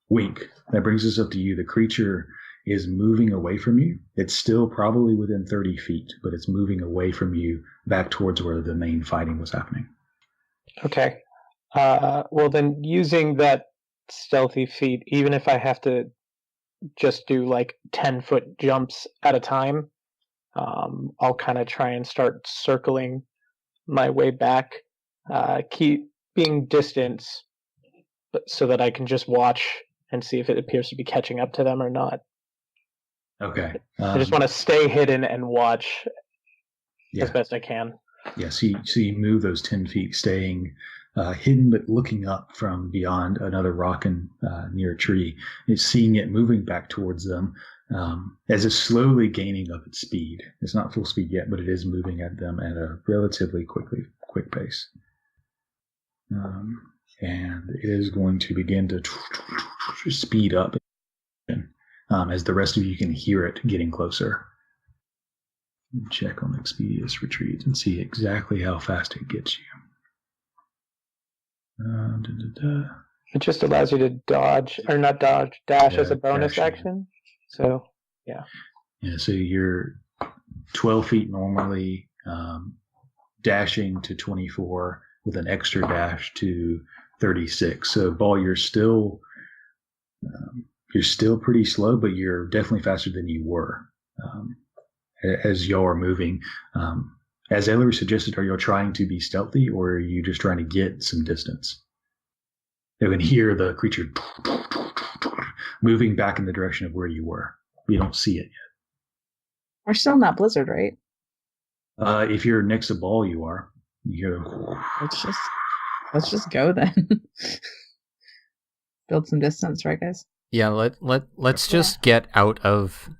Wink, that brings us up to you. The creature is moving away from you. It's still probably within 30 feet, but it's moving away from you back towards where the main fighting was happening. Okay. Well, then using that stealthy feat, even if I have to just do like 10-foot jumps at a time, I'll kind of try and start circling my way back, keeping distance so that I can just watch and see if it appears to be catching up to them or not. Okay. I just want to stay hidden and watch as best I can. Yeah, so you move those 10 feet, staying hidden but looking up from beyond another rock and near a tree. And seeing it moving back towards them as it's slowly gaining up its speed. It's not full speed yet, but it is moving at them at a relatively quick pace. And it is going to begin to speed up as the rest of you can hear it getting closer. Check on Expeditious Retreat and see exactly how fast it gets you. It just allows you to dash as a bonus action. So, yeah. Yeah, so you're 12 feet normally, dashing to 24 with an extra dash to 36. So, Ball, you're still pretty slow, but you're definitely faster than you were as y'all are moving. As Ellery suggested, are you trying to be stealthy, or are you just trying to get some distance? You can hear the creature moving back in the direction of where you were. You don't see it yet. We're still in that blizzard, right? If you're next to Ball, you are. You go. Let's just go then. Build some distance, right, guys? Yeah, let's just get out of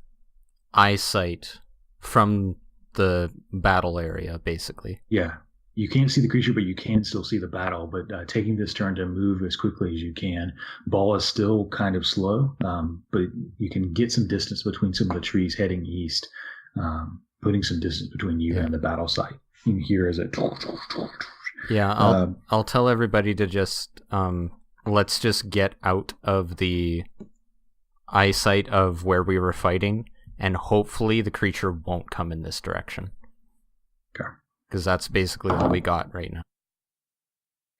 eyesight from the battle area, basically. Yeah. You can't see the creature, but you can still see the battle. But taking this turn to move as quickly as you can. Ball is still kind of slow, but you can get some distance between some of the trees heading east, putting some distance between you and the battle site. You can hear as it... Yeah, I'll tell everybody to just... let's just get out of the eyesight of where we were fighting, and hopefully the creature won't come in this direction. Okay. Because that's basically all we got right now.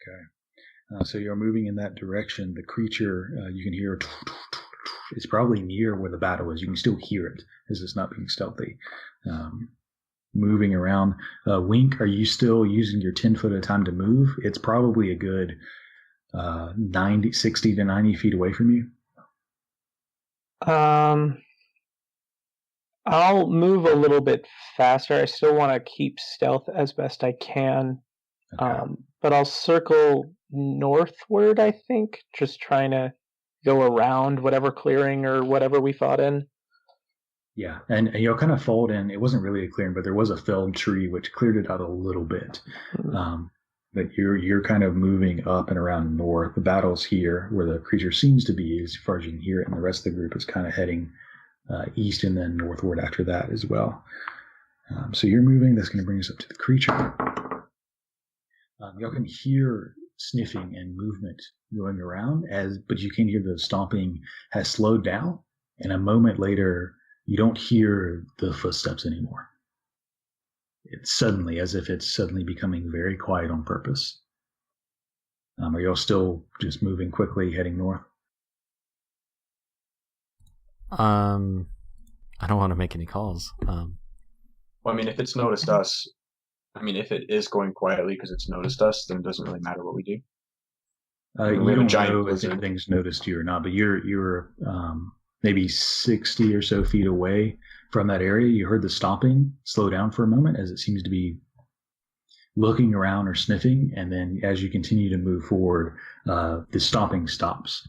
Okay. So you're moving in that direction. The creature, you can hear, it's probably near where the battle is. You can still hear it as it's not being stealthy. Moving around. Wink, are you still using your 10 foot at a time to move? It's probably a good 60 to 90 feet away from you. I'll move a little bit faster. I still want to keep stealth as best I can. Okay. But I'll circle northward, I think, just trying to go around whatever clearing or whatever we fought in. Yeah, and you'll kind of fold in. It wasn't really a clearing, but there was a felled tree which cleared it out a little bit. But you're kind of moving up and around north. The battle's here, where the creature seems to be, as far as you can hear it, and the rest of the group is kind of heading east and then northward after that as well. So you're moving. That's going to bring us up to the creature. Y'all can hear sniffing and movement going around, but you can hear the stomping has slowed down, and a moment later, you don't hear the footsteps anymore. It's suddenly, as if it's suddenly becoming very quiet on purpose. Are y'all still just moving quickly, heading north? I don't want to make any calls. Well, I mean, if it's noticed us, if it is going quietly because it's noticed us, then it doesn't really matter what we do. You don't know if anything's noticed you or not, but you're maybe 60 or so feet away from that area. You heard the stomping slow down for a moment as it seems to be looking around or sniffing, and then as you continue to move forward, the stomping stops.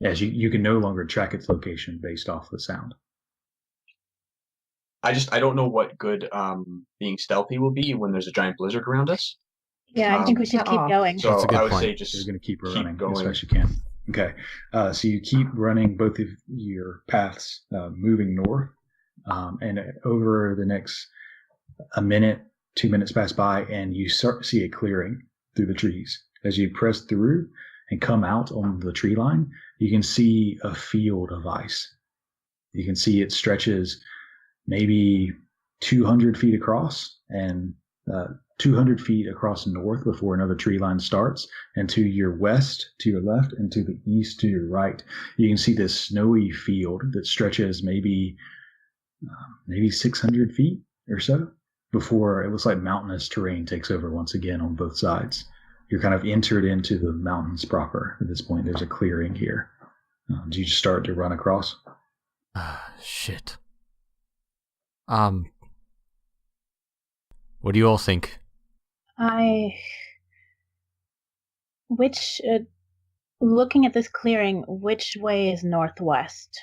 As you can no longer track its location based off the sound. I don't know what good being stealthy will be when there's a giant blizzard around us. Yeah, I think we should keep going. So That's a good I would point. say just You're going to keep keep running going. as fast as you can. Okay, so you keep running both of your paths, moving north, and over the next a minute, 2 minutes pass by, and you start to see a clearing through the trees. As you press through and come out on the tree line, you can see a field of ice. You can see it stretches maybe 200 feet across and 200 feet across north before another tree line starts, and to your west, to your left, and to the east, to your right, you can see this snowy field that stretches maybe 600 feet or so before it looks like mountainous terrain takes over once again on both sides. You're kind of entered into the mountains proper at this point. There's a clearing here. Do you just start to run across? Shit. What do you all think? Looking at this clearing, which way is northwest?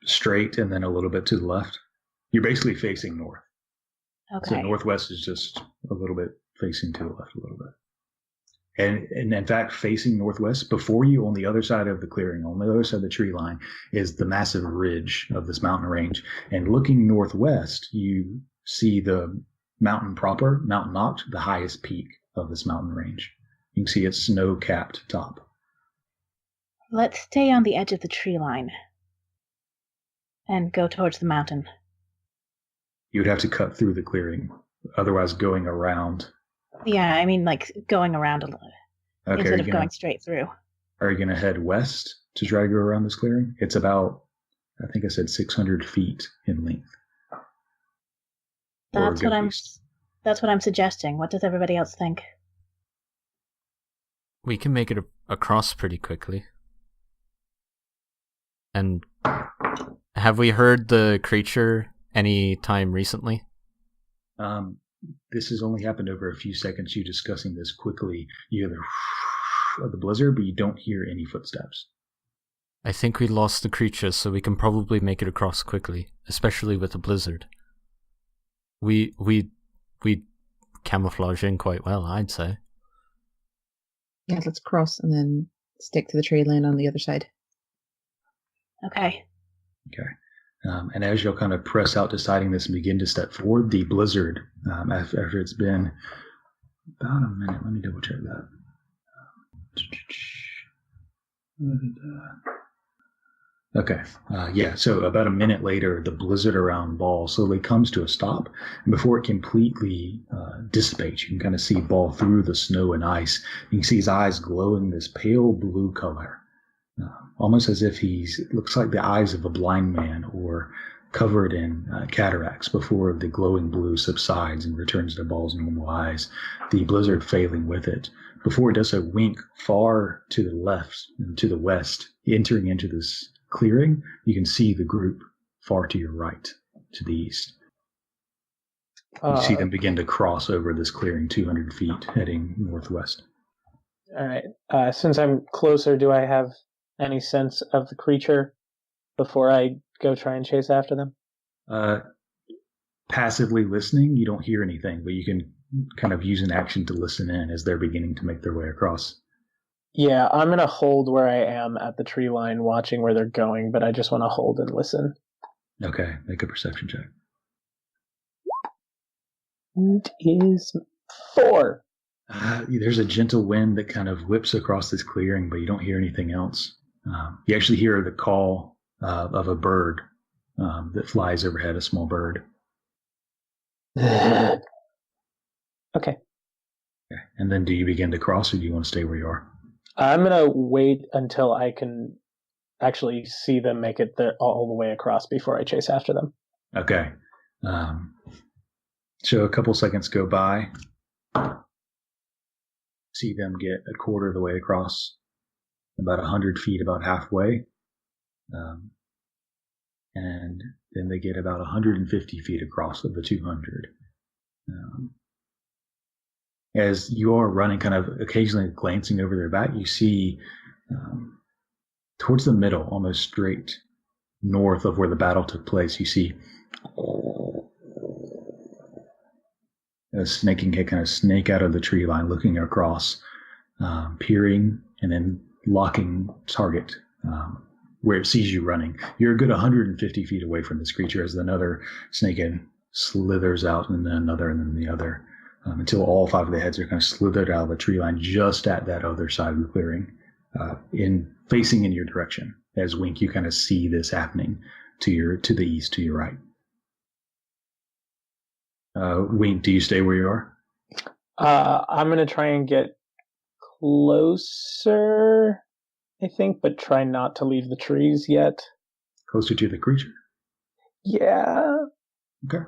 Straight and then a little bit to the left. You're basically facing north. Okay. So northwest is just a little bit facing to the left a little bit. And in fact, facing northwest, before you on the other side of the clearing, on the other side of the tree line, is the massive ridge of this mountain range. And looking northwest, you see the mountain proper, Mount Noct, the highest peak of this mountain range. You can see its snow-capped top. Let's stay on the edge of the tree line and go towards the mountain. You would have to cut through the clearing, otherwise going around. Yeah, I mean, like, going around a little instead of going straight through. Are you going to head west to try to go around this clearing? It's about, I think I said 600 feet in length. That's what I'm suggesting. What does everybody else think? We can make it across pretty quickly. And have we heard the creature any time recently? This has only happened over a few seconds. You discussing this quickly. You hear the of the blizzard, but you don't hear any footsteps. I think we lost the creature, so we can probably make it across quickly, especially with the blizzard. We camouflage in quite well, I'd say. Yeah, let's cross and then stick to the tree line on the other side. Okay. Okay. And as you'll kind of press out deciding this and begin to step forward, the blizzard, after it's been about a minute, let me double check that. Okay. So about a minute later, the blizzard around Ball slowly comes to a stop. And before it completely dissipates, you can kind of see Ball through the snow and ice. You can see his eyes glowing this pale blue color, almost as if it looks like the eyes of a blind man or covered in cataracts before the glowing blue subsides and returns to Ball's normal eyes, the blizzard failing with it. Before it does a wink far to the left and to the west, entering into this clearing, you can see the group far to your right, to the east. You see them begin to cross over this clearing 200 feet, heading northwest. All right. Since I'm closer, do I have any sense of the creature before I go try and chase after them? Passively listening, you don't hear anything, but you can kind of use an action to listen in as they're beginning to make their way across. Yeah, I'm going to hold where I am at the tree line, watching where they're going, but I just want to hold and listen. Okay, make a perception check. It is 4. There's a gentle wind that kind of whips across this clearing, but you don't hear anything else. You actually hear the call of a bird that flies overhead, a small bird. Okay. And then do you begin to cross, or do you want to stay where you are? I'm going to wait until I can actually see them make it all the way across before I chase after them. Okay. So a couple seconds go by. See them get a quarter of the way across, about 100 feet, about halfway. And then they get about 150 feet across of the 200. As you are running, kind of occasionally glancing over their back, you see towards the middle, almost straight north of where the battle took place, you see a snaking head kind of snake out of the tree line, looking across, peering, and then locking target where it sees you running. You're a good 150 feet away from this creature as another snakehead slithers out, and then another, and then the other, until all 5 of the heads are kind of slithered out of the tree line just at that other side of the clearing, facing in your direction. As Wink, you kind of see this happening to the east, to your right. Wink, do you stay where you are? I'm going to try and get closer, I think, but try not to leave the trees yet. Closer to the creature? Yeah. Okay.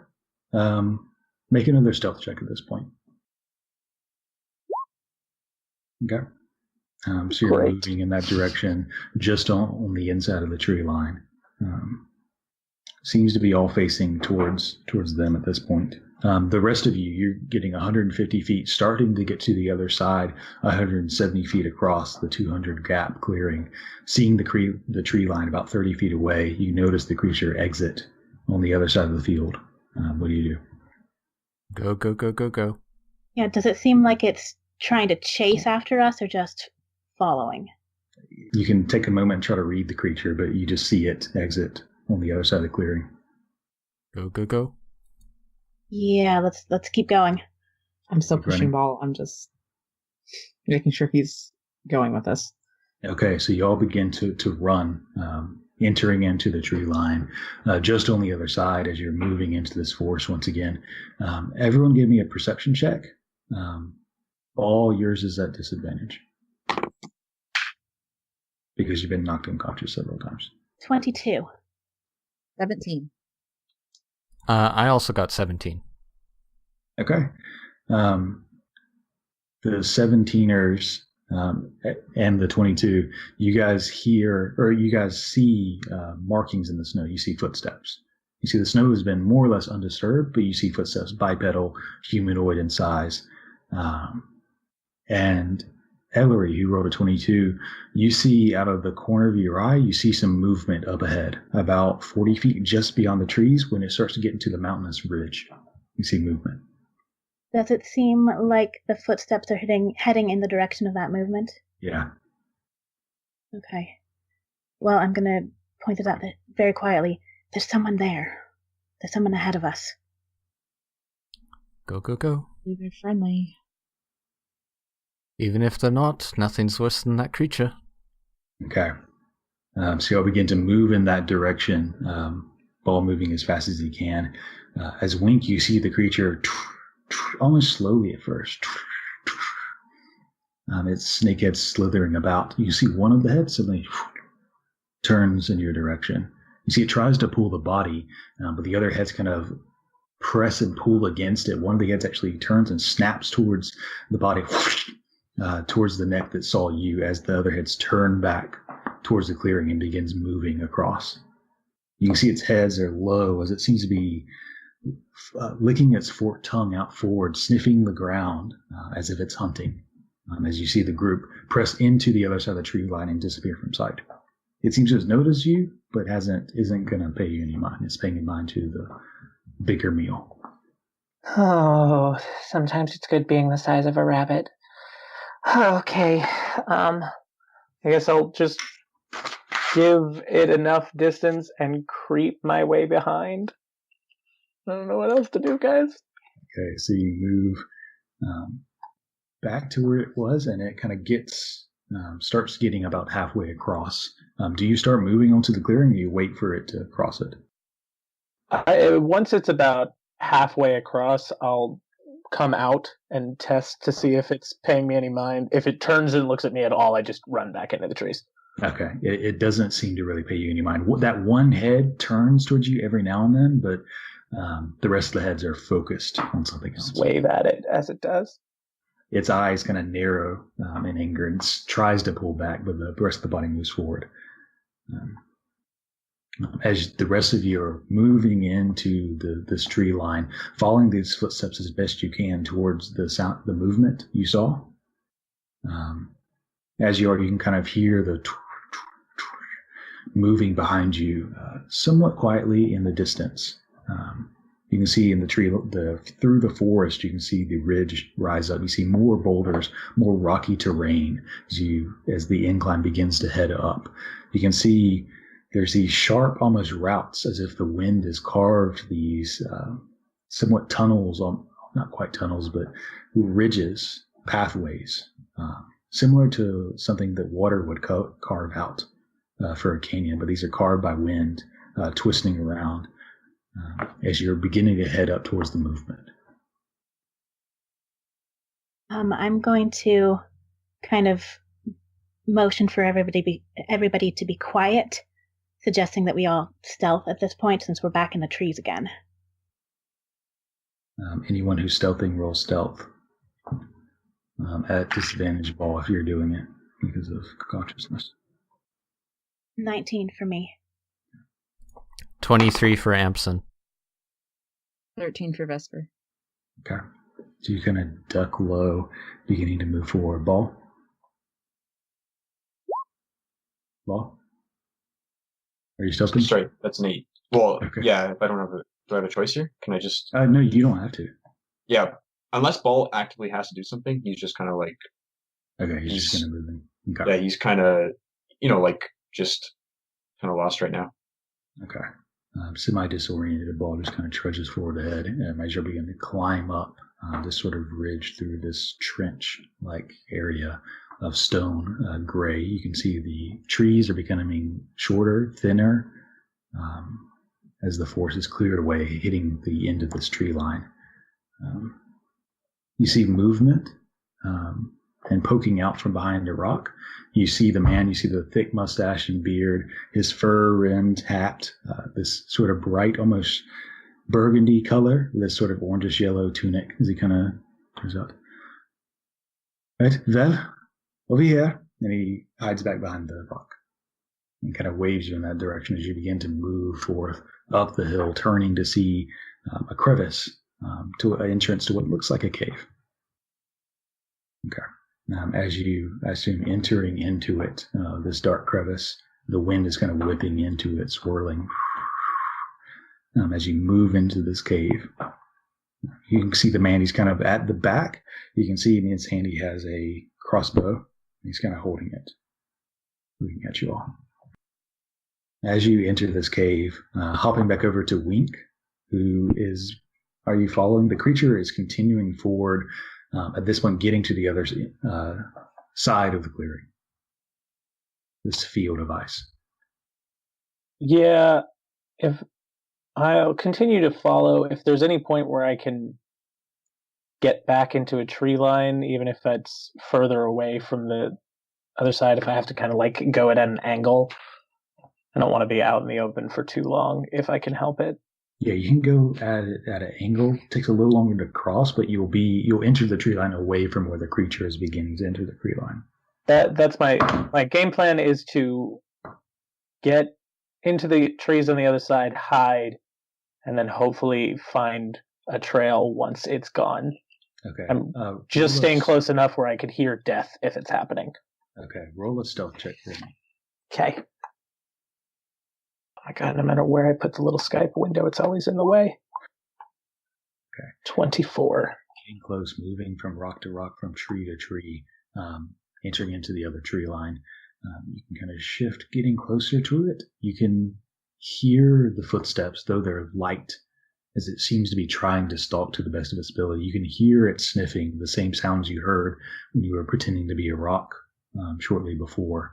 Make another stealth check at this point. Okay. So you're moving in that direction, just on the inside of the tree line. Seems to be all facing towards them at this point. The rest of you're getting 150 feet, starting to get to the other side, 170 feet across the 200 gap clearing. Seeing the tree line about 30 feet away, you notice the creature exit on the other side of the field. What do you do? Go, go, go, go, go. Yeah, does it seem like it's trying to chase after us or just following? You can take a moment and try to read the creature, but you just see it exit on the other side of the clearing. Go, go, go. Yeah, let's keep going. I'm still Keep pushing running. Ball. I'm just making sure he's going with us. Okay, so you all begin to run, entering into the tree line, just on the other side as you're moving into this forest once again. Everyone give me a perception check. All yours is at disadvantage because you've been knocked unconscious several times. 22. 17. I also got 17. Okay. The 17ers and the 22, you guys hear, or you guys see markings in the snow. You see footsteps. You see the snow has been more or less undisturbed, but you see footsteps, bipedal, humanoid in size. And Ellery, who rolled a 22, you see out of the corner of your eye, you see some movement up ahead, about 40 feet just beyond the trees. When it starts to get into the mountainous ridge, you see movement. Does it seem like the footsteps are heading in the direction of that movement? Yeah. Okay. Well, I'm going to point it out very quietly. There's someone there. There's someone ahead of us. Go, go, go. They're friendly. Even if they're not, nothing's worse than that creature. Okay. So you'll begin to move in that direction, Ball moving as fast as he can. As Wink, you see the creature almost slowly at first. Its snakehead slithering about. You see one of the heads suddenly turns in your direction. You see it tries to pull the body, but the other heads kind of press and pull against it. One of the heads actually turns and snaps towards the body, towards the neck that saw you, as the other heads turn back towards the clearing and begins moving across. You can see its heads are low as it seems to be licking its forked tongue out forward, sniffing the ground as if it's hunting. As you see the group press into the other side of the tree line and disappear from sight. It seems to have noticed you, but isn't going to pay you any mind. It's paying mind to the bigger meal. Oh, sometimes it's good being the size of a rabbit. Okay, I guess I'll just give it enough distance and creep my way behind. I don't know what else to do, guys. Okay, so you move back to where it was, and it kind of starts getting about halfway across. Do you start moving onto the clearing, or you wait for it to cross it? Once it's about halfway across, I'll come out and test to see if it's paying me any mind. If it turns and looks at me at all, I just run back into the trees. Okay. It doesn't seem to really pay you any mind. That one head turns towards you every now and then, but the rest of the heads are focused on something else. Just wave at it as it does. Its eyes kind of narrow in anger and tries to pull back, but the rest of the body moves forward. As the rest of you are moving into this tree line, following these footsteps as best you can towards the movement you saw. As you can kind of hear the moving behind you, somewhat quietly in the distance. You can see in the tree, through the forest, you can see the ridge rise up. You see more boulders, more rocky terrain as the incline begins to head up. You can see there's these sharp, almost routes, as if the wind has carved these somewhat tunnels, not quite tunnels, but ridges, pathways, similar to something that water would carve out for a canyon, but these are carved by wind, twisting around as you're beginning to head up towards the movement. I'm going to kind of motion for everybody to be quiet, suggesting that we all stealth at this point since we're back in the trees again. Anyone who's stealthing, roll stealth. At disadvantage, Ball, if you're doing it because of consciousness. 19 for me. 23 for Ampson. 13 for Vesper. Okay. So you kind of duck low, beginning to move forward. Ball? Are you stealthing? Sorry, that's an 8. Well, okay. Yeah, if I don't have do I have a choice here? Can I just... No, you don't have to. Yeah, unless Ball actively has to do something, he's just kind of like... Okay, he's just going to move in. Okay. Yeah, he's kind of, just kind of lost right now. Okay. Semi-disoriented, Ball just kind of trudges forward ahead as you're beginning to climb up this sort of ridge through this trench-like area of stone, gray. You can see the trees are becoming shorter, thinner, as the forest is cleared away, hitting the end of this tree line. You see movement, and poking out from behind a rock, you see the man, you see the thick mustache and beard, his fur-rimmed hat, this sort of bright, almost burgundy color, this sort of orangish-yellow tunic as he kind of turns out. Right, well, over here. And he hides back behind the rock and kind of waves you in that direction as you begin to move forth up the hill, turning to see a crevice to an entrance to what looks like a cave. Okay. As you, I assume, entering into it, this dark crevice, the wind is kind of whipping into it, swirling. As you move into this cave, you can see the man. He's kind of at the back. You can see in his hand he has a crossbow. He's kind of holding it, looking at you all. As you enter this cave, hopping back over to Wink, who is, are you following? The creature is continuing forward, at this point getting to the other side of the clearing. This field of ice. Yeah, if I'll continue to follow. If there's any point where I can get back into a tree line, even if that's further away from the other side, if I have to kind of like go at an angle, I don't want to be out in the open for too long if I can help it. Yeah, you can go at it at an angle. It takes a little longer to cross, but you'll enter the tree line away from where the creature is beginning to enter the tree line. That's my game plan is to get into the trees on the other side, hide, and then hopefully find a trail once it's gone. Okay. I'm just staying close enough where I could hear death if it's happening. Okay, roll a stealth check for me. Okay. Oh my god, no matter where I put the little Skype window, it's always in the way. Okay. 24. Getting close, moving from rock to rock, from tree to tree, entering into the other tree line. You can kind of shift, getting closer to it. You can hear the footsteps, though they're light, as it seems to be trying to stalk to the best of its ability. You can hear it sniffing the same sounds you heard when you were pretending to be a rock shortly before.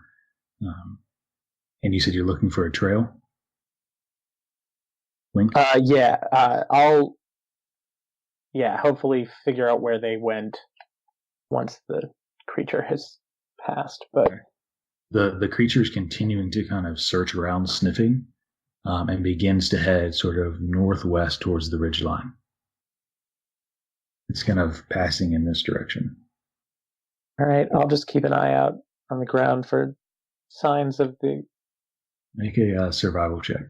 And you said you're looking for a trail? Link? I'll hopefully figure out where they went once the creature has passed. But the creature is continuing to kind of search around, sniffing, and begins to head sort of northwest towards the ridgeline. It's kind of passing in this direction. All right, I'll just keep an eye out on the ground for signs of the... Make a survival check.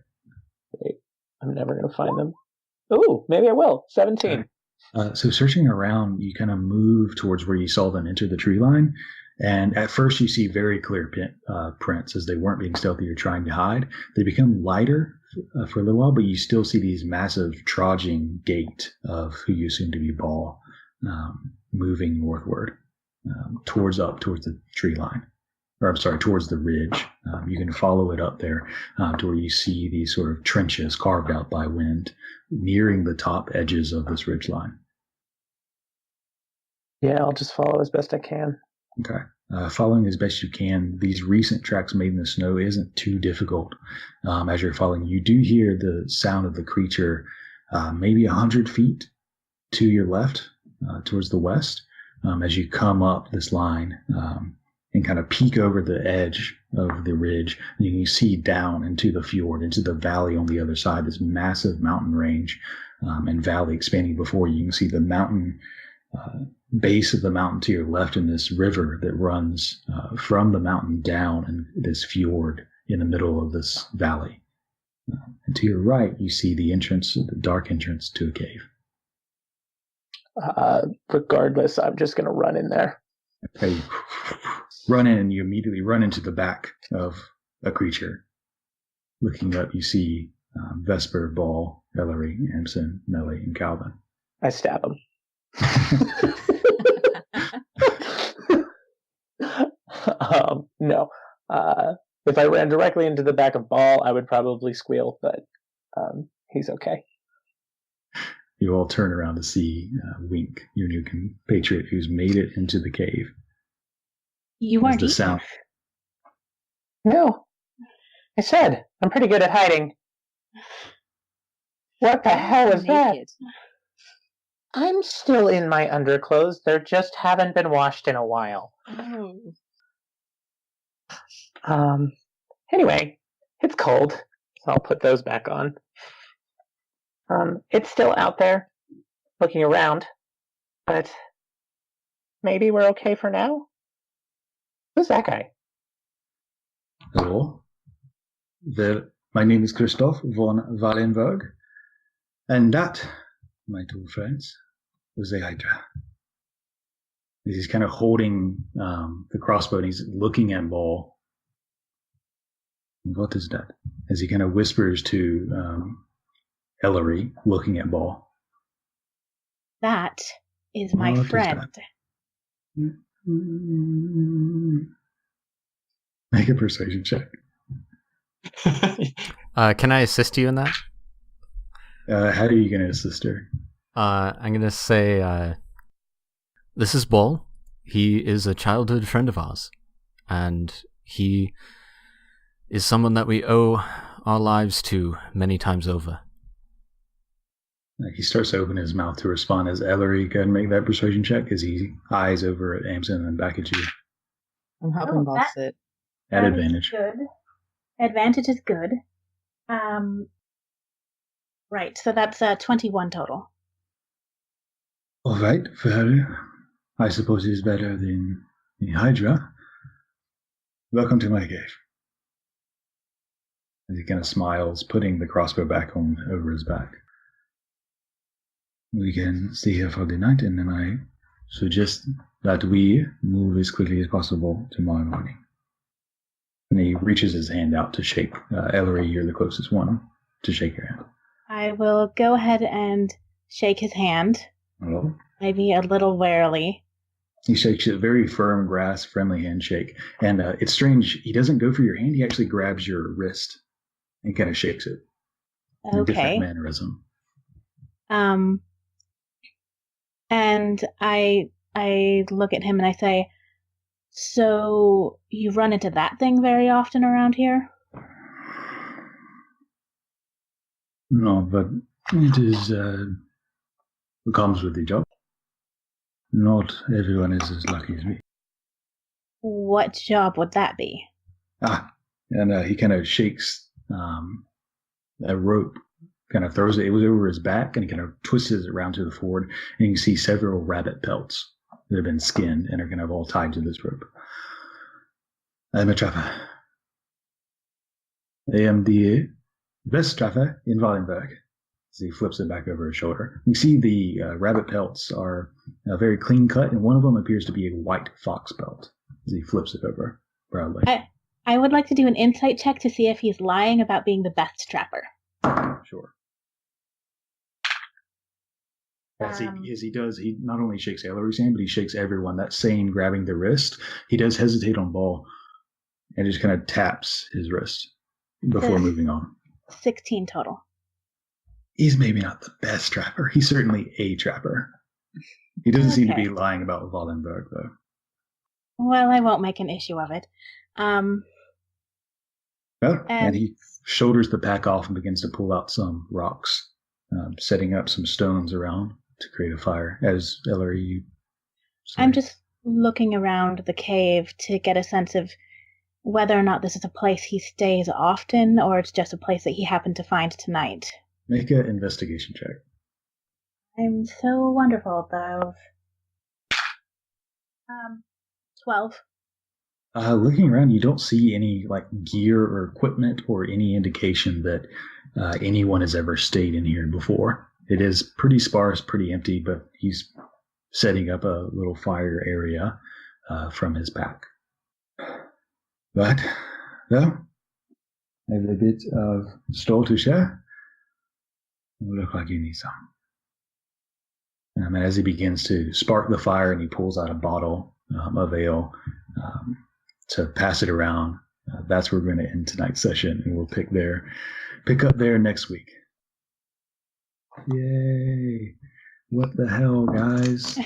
Wait, I'm never going to find them. Ooh, maybe I will. 17. So searching around, you kind of move towards where you saw them enter the tree line. And at first you see very clear prints as they weren't being stealthy or trying to hide. They become lighter for a little while, but you still see these massive trudging gait of who you assume to be Ball moving northward towards the tree line. Or I'm sorry, towards the ridge. You can follow it up there to where you see these sort of trenches carved out by wind nearing the top edges of this ridge line. Yeah, I'll just follow as best I can. Okay. Following as best you can, these recent tracks made in the snow isn't too difficult. As you're following, you do hear the sound of the creature maybe 100 feet to your left, towards the west, as you come up this line and kind of peek over the edge of the ridge. You can see down into the fjord, into the valley on the other side, this massive mountain range and valley expanding before you. You can see the mountain base of the mountain to your left and this river that runs from the mountain down in this fjord in the middle of this valley. And to your right, you see the entrance, the dark entrance to a cave. Regardless, I'm just going to run in there. Okay, you run in and you immediately run into the back of a creature. Looking up, you see Vesper, Ball, Ellery, Amson, Melly, and Kalvyn. I stab him. No. If I ran directly into the back of Ball, I would probably squeal, but he's okay. You all turn around to see Wink, your new compatriot, who's made it into the cave. You weren't the sound. No. I said, I'm pretty good at hiding. What the hell is that? I'm still in my underclothes. They just haven't been washed in a while. Oh. Anyway, it's cold, so I'll put those back on. It's still out there, looking around, but maybe we're okay for now? Who's that guy? Hello. My name is Christoph von Wallenberg, and that, my two friends, was the Hydra. He's kind of holding the crossbow and he's looking at Ball. What is that? As he kind of whispers to Ellery, looking at Ball. That is my What is friend. Make a persuasion check. Can I assist you in that? How are you going to assist her? I'm going to say, this is Ball. He is a childhood friend of ours. And he is someone that we owe our lives to many times over. He starts to open his mouth to respond as Ellery go ahead and make that persuasion check as he eyes over at Amson and then back at you. I'm helping Ball that- sit. At That is advantage. Good. Advantage is good. Right, so that's 21 total. All right, well, I suppose it's better than the Hydra. Welcome to my cave. As he kind of smiles, putting the crossbow back on over his back. We can stay here for the night, and then I suggest that we move as quickly as possible tomorrow morning. And he reaches his hand out to shake. Ellery, you're the closest one to shake your hand. I will go ahead and shake his hand, Hello? maybe a little warily. He shakes it, very firm, grasp, friendly handshake. And it's strange, he doesn't go for your hand, he actually grabs your wrist and kind of shakes it. In a different Okay. mannerism. And I look at him and I say, so you run into that thing very often around here? No, but it is it comes with the job. Not everyone is as lucky as me. What job would that be? And he kind of shakes a rope, kind of throws it. It was over his back, and he kind of twists it around to the forward, and you can see several rabbit pelts that have been skinned and are kind of all tied to this rope. I'm a trapper. I am the best trapper in Wallenberg. As he flips it back over his shoulder, you see the rabbit pelts are very clean cut, and one of them appears to be a white fox pelt. As he flips it over proudly. I would like to do an insight check to see if he's lying about being the best trapper. Sure. As he does, he not only shakes Ellery's hand, but he shakes everyone. That same grabbing the wrist, he does hesitate on Ball and just kind of taps his wrist before moving on. 16 total. He's maybe not the best trapper. He's certainly a trapper. He doesn't seem to Okay. be lying about Wallenberg, though. Well, I won't make an issue of it. Well, and he shoulders the pack off and begins to pull out some rocks, setting up some stones around to create a fire. As Ellery, you say. I'm just looking around the cave to get a sense of whether or not this is a place he stays often or it's just a place that he happened to find tonight. Make an investigation check. I'm so wonderful at those. 12. Looking around, you don't see any gear or equipment or any indication that anyone has ever stayed in here before. It is pretty sparse, pretty empty, but he's setting up a little fire area from his pack. But, well, I have a bit of stole to share. You look like you need some. And as he begins to spark the fire and he pulls out a bottle of ale to pass it around, that's where we're going to end tonight's session, and we'll pick up there next week. Yay! What the hell, guys?